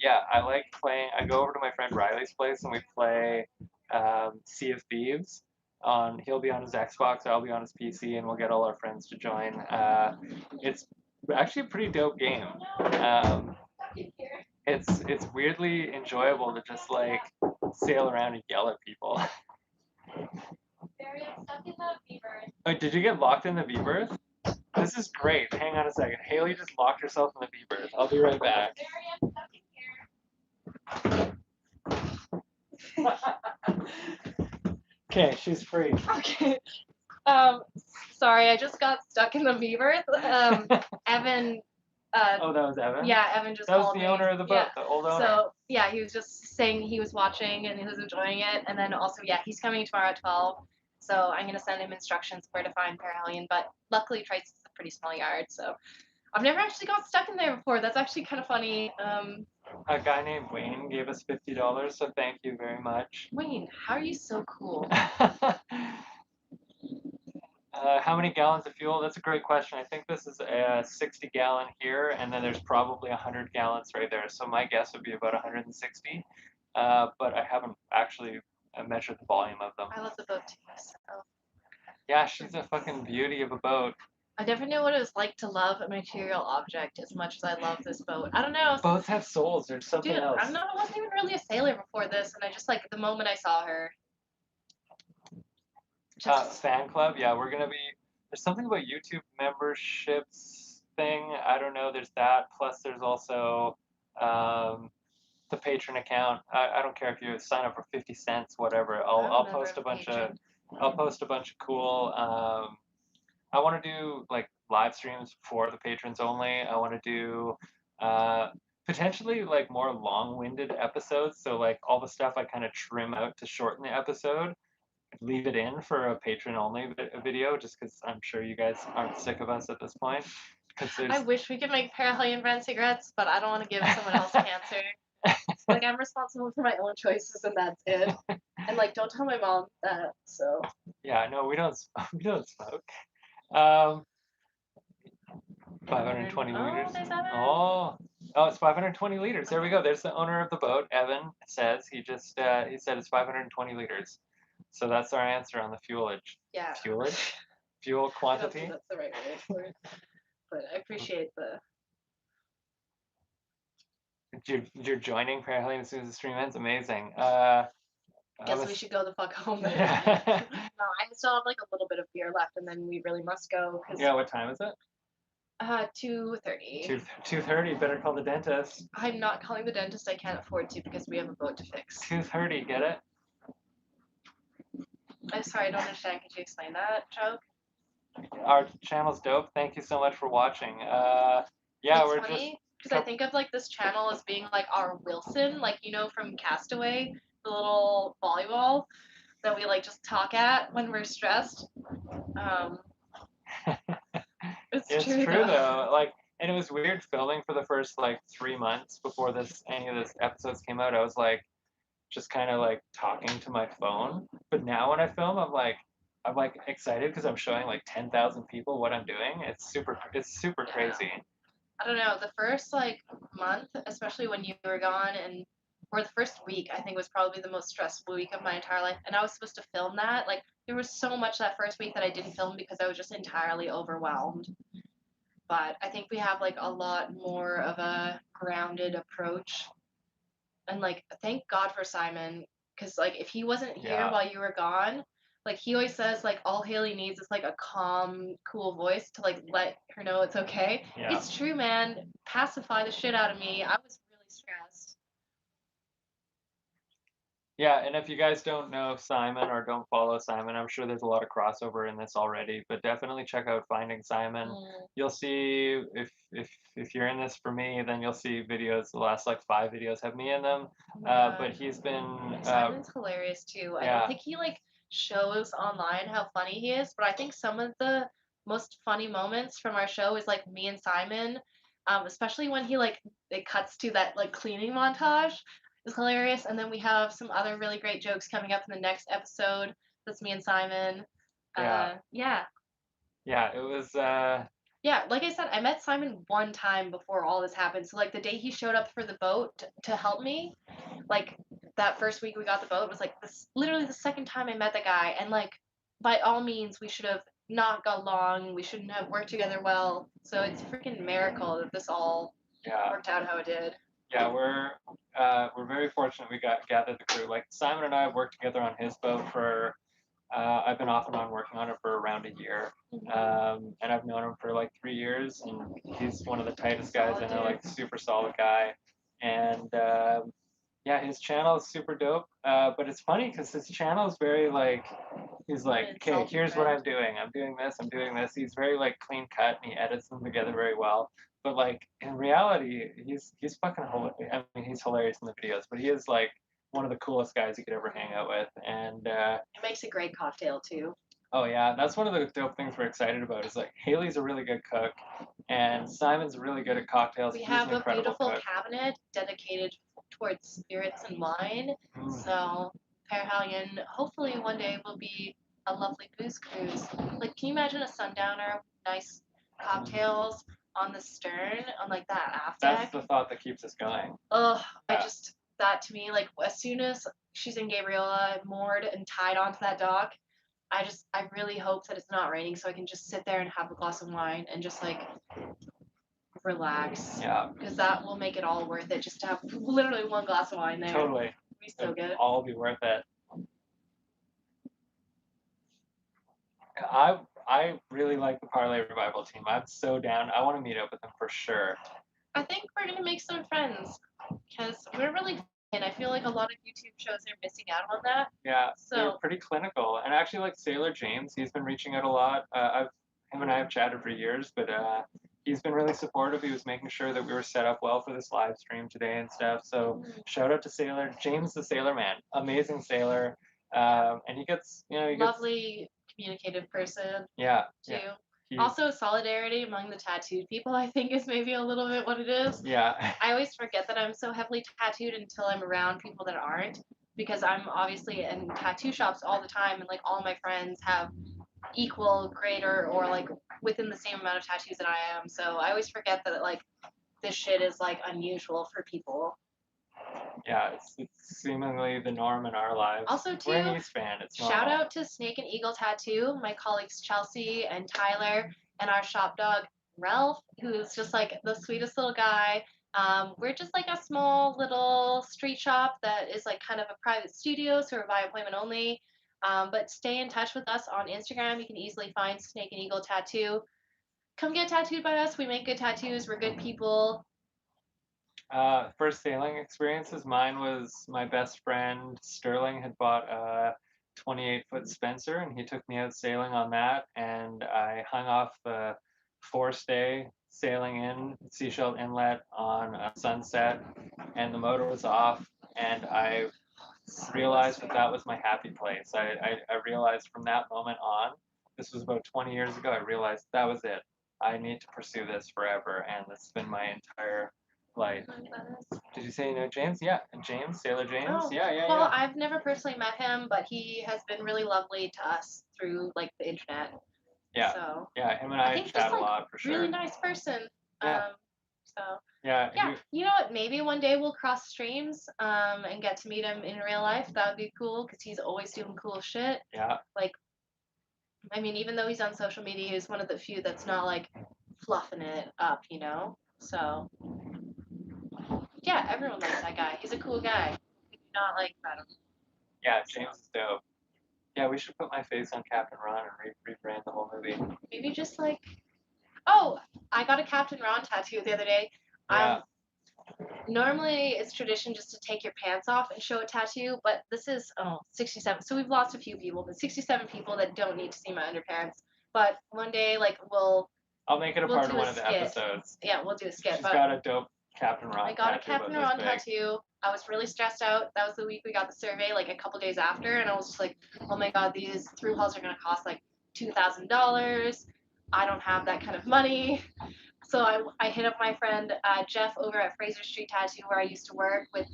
Yeah, I like playing. I go over to my friend Riley's place and we play Sea of Thieves. He'll be on his Xbox, I'll be on his PC, and we'll get all our friends to join. It's actually a pretty dope game. Um, it's weirdly enjoyable to just like sail around and yell at people. Oh, did you get locked in the V-berth? This is great. Hang on a second. Haley just locked herself in the V-berth. I'll be right back. Okay, she's free. Okay. Sorry, I just got stuck in the V-berth. Evan. Oh, that was Evan? Yeah, Evan just That was called the me. owner of the boat, Yeah. the old owner. So yeah, he was just saying he was watching and he was enjoying it, and then also yeah, he's coming tomorrow at 12. So I'm gonna send him instructions where to find Parahelion. But luckily, Trice is a pretty small yard, so I've never actually got stuck in there before. That's actually kind of funny. A guy named Wayne gave us $50, so thank you very much. Wayne, how are you so cool? How many gallons of fuel? That's a great question. I think this is a 60-gallon here, and then there's probably 100 gallons right there. So my guess would be about 160. But I haven't actually measured the volume of them. I love the boat too. So. Yeah, she's a fucking beauty of a boat. I never knew what it was like to love a material object as much as I love this boat. I don't know. Boats have souls. There's something Dude, else. I wasn't even really a sailor before this, and I just like the moment I saw her. Fan club, yeah, we're gonna be. There's something about YouTube memberships thing. I don't know. There's that. Plus, there's also the patron account. I don't care if you sign up for 50 cents, whatever. I'll post a bunch of. I'll post a bunch of cool. I want to do like live streams for the patrons only. I want to do potentially like more long-winded episodes. So like all the stuff I kind of trim out to shorten the episode, leave it in for a patron only video, just because I'm sure you guys aren't sick of us at this point. I wish we could make Parahelion brand cigarettes, but I don't want to give someone else cancer. Like I'm responsible for my own choices, and that's it. And like, don't tell my mom that. So. Yeah, no, we don't smoke. 520 liters. Oh, it's 520 liters. There we go. There's the owner of the boat. Evan says he said it's 520 liters. So that's our answer on the fuelage. Yeah. Fuelage? Fuel quantity? That's the right word for it. But I appreciate the. You're joining Parahelion as soon as the stream ends? Amazing. Guess we should go the fuck home then. No, I still have like a little bit of beer left, and then we really must go. Yeah, what time is it? 2:30. 2:30. Better call the dentist. I'm not calling the dentist. I can't afford to because we have a boat to fix. 2:30. Get it? I'm sorry, I don't understand. Could you explain that joke? Our channel's dope. Thank you so much for watching. Yeah, it's funny because I think of like this channel as being like our Wilson, like you know from Castaway, the little volleyball that we like just talk at when we're stressed. It's true though. Like, and it was weird filming for the first like 3 months before any of this episodes came out. I was like, just kind of like talking to my phone. But now when I film, I'm like excited because I'm showing like 10,000 people what I'm doing. It's super crazy. I don't know. The first like month, especially when you were gone, or the first week, I think was probably the most stressful week of my entire life. And I was supposed to film that. Like there was so much that first week that I didn't film because I was just entirely overwhelmed. But I think we have like a lot more of a grounded approach. And like thank God for Simon, because like if he wasn't here while you were gone, like he always says like all Haley needs is like a calm, cool voice to like let her know it's okay. Yeah. It's true, man. Pacify the shit out of me. I was really stressed. Yeah, and if you guys don't know Simon or don't follow Simon, I'm sure there's a lot of crossover in this already, but definitely check out Finding Simon. You'll see if you're in this for me, then you'll see videos. The last like 5 videos have me in them. But he's been Simon's hilarious too. I don't think he like shows online how funny he is, but I think some of the most funny moments from our show is like me and Simon, especially when he like it cuts to that like cleaning montage. is hilarious. And then we have some other really great jokes coming up in the next episode. That's me and Simon. Yeah, Yeah. yeah, it was. Yeah, like I said, I met Simon one time before all this happened. So like the day he showed up for the boat to help me, like that first week we got the boat was like this literally the second time I met the guy, and like by all means we should have not got along, we shouldn't have worked together well. So it's a freaking miracle that this all Yeah, worked out how it did. yeah, we're very fortunate we got gathered the crew. Like Simon and I have worked together on his boat for I've been off and on working on it for around a year. And I've known him for like 3 years, and he's one of the tightest guys I know, like super solid guy. And yeah, his channel is super dope. But it's funny because his channel is very like, he's like, It's okay, all here's what different. I'm doing. I'm doing this. I'm doing this. He's very like clean cut, and he edits them together very well. But like in reality, he's fucking hilarious. I mean, he's hilarious in the videos, but he is like one of the coolest guys you could ever hang out with. And It makes a great cocktail too. oh yeah, that's one of the dope things we're excited about. Is like Haley's a really good cook, and Simon's really good at cocktails. We He's have an a incredible beautiful cook. cabinet dedicated towards spirits and wine. Mm, So Perhalion hopefully one day will be a lovely booze cruise. Like, can you imagine a sundowner with nice mm. cocktails on the stern on like that aft That's deck? the thought that keeps us going. Ugh, I Yeah. just that to me like as soon as she's in Gabriola moored and tied onto that dock, I really hope that it's not raining so I can just sit there and have a glass of wine and just like relax Yeah, because that will make it all worth it just to have literally one glass of wine there. totally. It'll be so It'll good. all be worth it. I really like the Parlay Revival team. I'm so down. I want to meet up with them for sure. I think we're gonna make some friends because we're really fun, and I feel like a lot of YouTube shows are missing out on that. Yeah, they're So pretty clinical. And actually, like Sailor James, he's been reaching out a lot. Him and I have chatted for years, but he's been really supportive. He was making sure that we were set up well for this live stream today and stuff. So shout out to Sailor James, the Sailor Man, amazing sailor. And he gets, he gets, lovely communicative person yeah, too. yeah, he, Also, solidarity among the tattooed people, I think, is maybe a little bit what it is. yeah, I always forget that I'm so heavily tattooed until I'm around people that aren't, because I'm obviously in tattoo shops all the time, and like all my friends have equal, greater, or like within the same amount of tattoos that I am. So I always forget that like this shit is like unusual for people. yeah. It's seemingly the norm in our lives. Also, We're an too, East fan. It's shout normal. out to Snake and Eagle Tattoo, my colleagues Chelsea and Tyler, and our shop dog Ralph, who's just like the sweetest little guy. We're just like a small little street shop that is like kind of a private studio, so we're by appointment only. But stay in touch with us on Instagram. You can easily find Snake and Eagle Tattoo. Come get tattooed by us. We make good tattoos. We're good people. First sailing experiences. Mine was my best friend Sterling had bought a 28-foot Spencer, and he took me out sailing on that. And I hung off the forestay sailing in Seashell Inlet on a sunset, and the motor was off. And I realized that that was my happy place. I realized from that moment on, this was about 20 years ago, I realized that was it. I need to pursue this forever, and this has been my entire life. Did you say you know James? Yeah, James, Sailor James. Oh, Yeah, yeah, well, yeah. I've never personally met him, but he has been really lovely to us through like the internet. Yeah, So yeah. Him and I I think just chat a like lot for really sure. nice person. Yeah, So yeah. yeah, you know what? Maybe one day we'll cross streams and get to meet him in real life. That would be cool because he's always doing cool shit. Yeah, Like, I mean, even though he's on social media, he's one of the few that's not like fluffing it up, you know. So yeah, everyone likes that guy. He's a cool guy. We do not like that. yeah. James is dope. Yeah, we should put my face on Captain Ron and rebrand the whole movie. Maybe just like, oh, I got a Captain Ron tattoo the other day. Yeah, Normally it's tradition just to take your pants off and show a tattoo, but this is 67. So we've lost a few people, but 67 people that don't need to see my underpants. But one day, like I'll make it a we'll part do of a one of the skit. episodes. Yeah, we'll do a skit. She's But got a dope Captain Ron I got a tattoo Captain about Ron this big. tattoo. I was really stressed out. That was the week we got the survey, like a couple days after, and I was just like, oh my god, these through hulls are gonna cost like $2,000. I don't have that kind of money. So I hit up my friend Jeff over at Fraser Street Tattoo where I used to work with.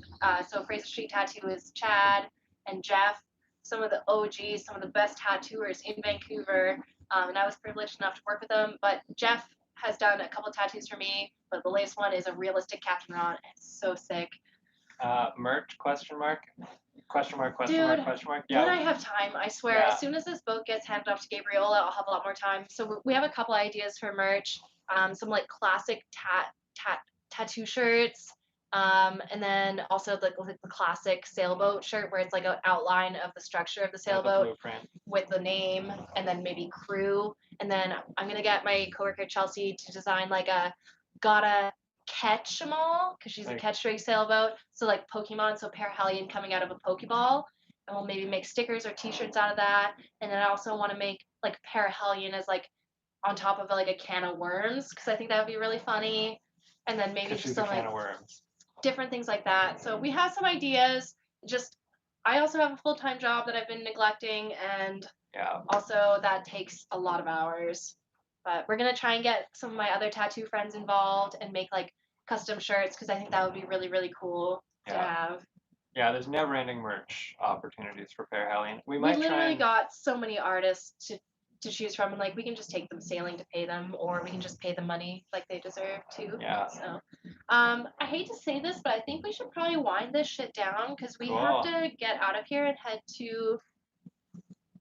So Fraser Street Tattoo is Chad and Jeff, some of the OGs, some of the best tattooers in Vancouver. And I was privileged enough to work with them. But Jeff has done a couple tattoos for me, but the latest one is a realistic Captain Ron. It's so sick. Merch? Question mark? Question mark? Question Dude, mark? Question mark? when I have time, I swear, Yeah. as soon as this boat gets handed off to Gabriella, I'll have a lot more time. So we have a couple ideas for merch. Some like classic tattoo shirts. And then also the classic sailboat shirt where it's like an outline of the structure of the Yeah, the sailboat blueprint. with the name and then maybe crew. And then I'm gonna get my coworker Chelsea to design like a gotta catch 'em all because she's a Like- catch rig sailboat. So like Pokemon, so Parahellion coming out of a Pokeball. And we'll maybe make stickers or t-shirts out of that. And then I also want to make like Parahellion as like on top of like a can of worms because I think that would be really funny. And then maybe Because she's some a can like of worms. different things like that. So we have some ideas. Just I also have a full-time job that I've been neglecting, and Yeah. also that takes a lot of hours. But we're gonna try and get some of my other tattoo friends involved and make like custom shirts because I think that would be really, really cool to Yeah. have. Yeah, there's never-ending merch opportunities for Parahellion. We We might try literally and got so many artists to choose from, and like we can just take them sailing to pay them, or we can just pay them money like they deserve too. Yeah. So, I hate to say this, but I think we should probably wind this shit down because we have Cool. to get out of here and head to.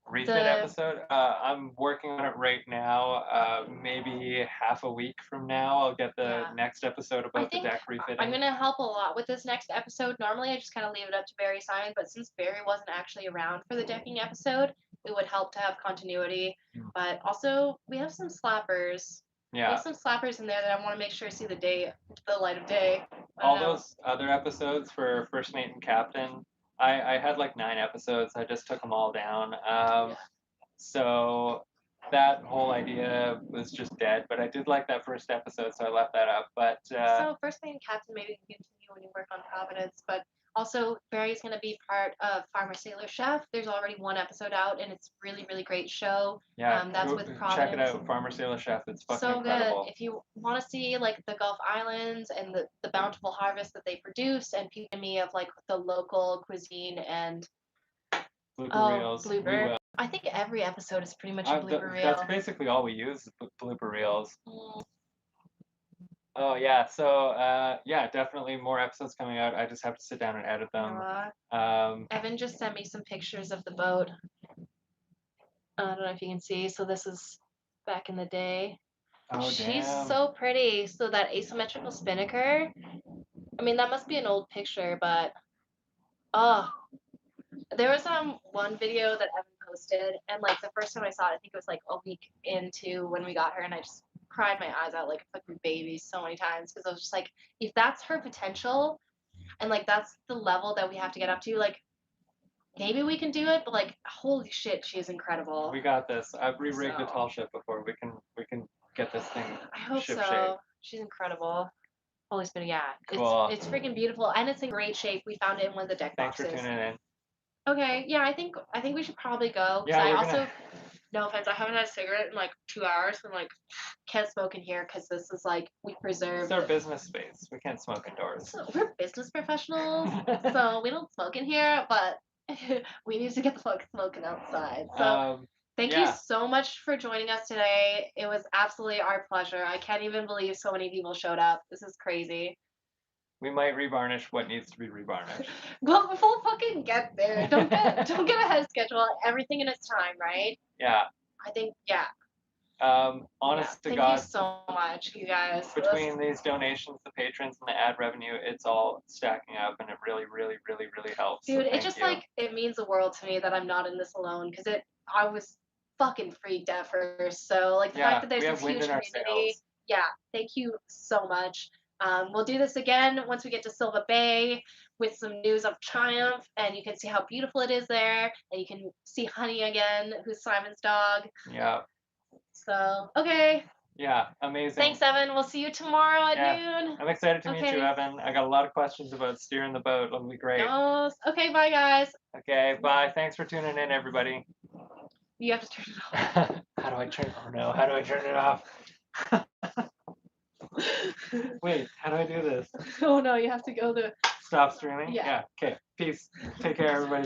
refit episode. I'm working on it right now. Maybe half a week from now, I'll get the Yeah. next episode I about the think deck refitting. I'm gonna help a lot with this next episode. Normally, I just kind of leave it up to Barry Simon, but since Barry wasn't actually around for the decking episode, it would help to have continuity. Mm. But also, we have some slappers. We Yeah. have some slappers in there that I want to make sure see the light of day. I All don't know. those other episodes for First Mate and Captain, I had like 9 episodes. I just took them all down. So that whole idea was just dead. But I did like that first episode, so I left that up. But So first mate and captain maybe can continue when you work on Providence, but also Barry's gonna be part of Farmer Sailor Chef. There's already one episode out, and it's really really great show. yeah, That's go with check it Providence. out, Farmer Sailor Chef. It's fucking So incredible. good. If you want to see like the Gulf Islands and the bountiful harvest that they produce, and me of like the local cuisine and Blooper reels. We blooper. will. I think every episode is pretty much a blooper reel. That's basically all we use, blooper reels. Mm. Oh yeah, so yeah, definitely more episodes coming out. I just have to sit down and edit them. Evan just sent me some pictures of the boat. I don't know if you can see. So this is back in the day. Oh She's damn. so pretty. So that asymmetrical spinnaker. I mean, that must be an old picture, but oh, there was one video that Evan posted, and like the first time I saw it, I think it was like a week into when we got her, and I just cried my eyes out like a fucking baby so many times because I was just like, if that's her potential, and like that's the level that we have to get up to, like maybe we can do it, but like holy shit, she is incredible. We got this. I've re-rigged a So- tall ship before. We can get this thing I hope ship so. shape. She's incredible. Holy spinning, yeah. Cool. It's freaking beautiful and it's in great shape. We found it in one of the deck Thanks for boxes. tuning in. Okay, yeah, I think we should probably go. 'Cause Yeah, I we're also, gonna- no offense, I haven't had a cigarette in like 2 hours and like can't smoke in here because this is like we preserve. It's our business space. We can't smoke indoors. So we're business professionals, so we don't smoke in here, but we need to get the fuck smoking outside. So thank you yeah. so much for joining us today. It was absolutely our pleasure. I can't even believe so many people showed up. This is crazy. We might revarnish what needs to be revarnished. Well, we'll fucking get there. Don't get ahead of schedule. Everything in its time, right? Yeah. I think, yeah. Honest to Thank God, you so much, you guys. between these donations, the patrons, and the ad revenue, it's all stacking up, and it really, really, really, really helps. Dude, so it just you. like it means the world to me that I'm not in this alone because I was fucking freaked at first. So like the fact that there's we this have wind huge in our community. sails. Yeah, thank you so much. We'll do this again once we get to Silva Bay with some news of Triumph, and you can see how beautiful it is there, and you can see Honey again, who's Simon's dog. Yeah. So, okay. Yeah, amazing. Thanks, Evan. We'll see you tomorrow at noon. I'm excited to meet you, Evan. I got a lot of questions about steering the boat. It'll be great. No. Okay, bye, guys. Okay, bye. Thanks for tuning in, everybody. You have to turn it off. How do I turn? Oh no! How do I turn it off? Wait, how do I do this? Oh no, you have to go to Stop streaming? Yeah. Okay. Peace. Take care, everybody.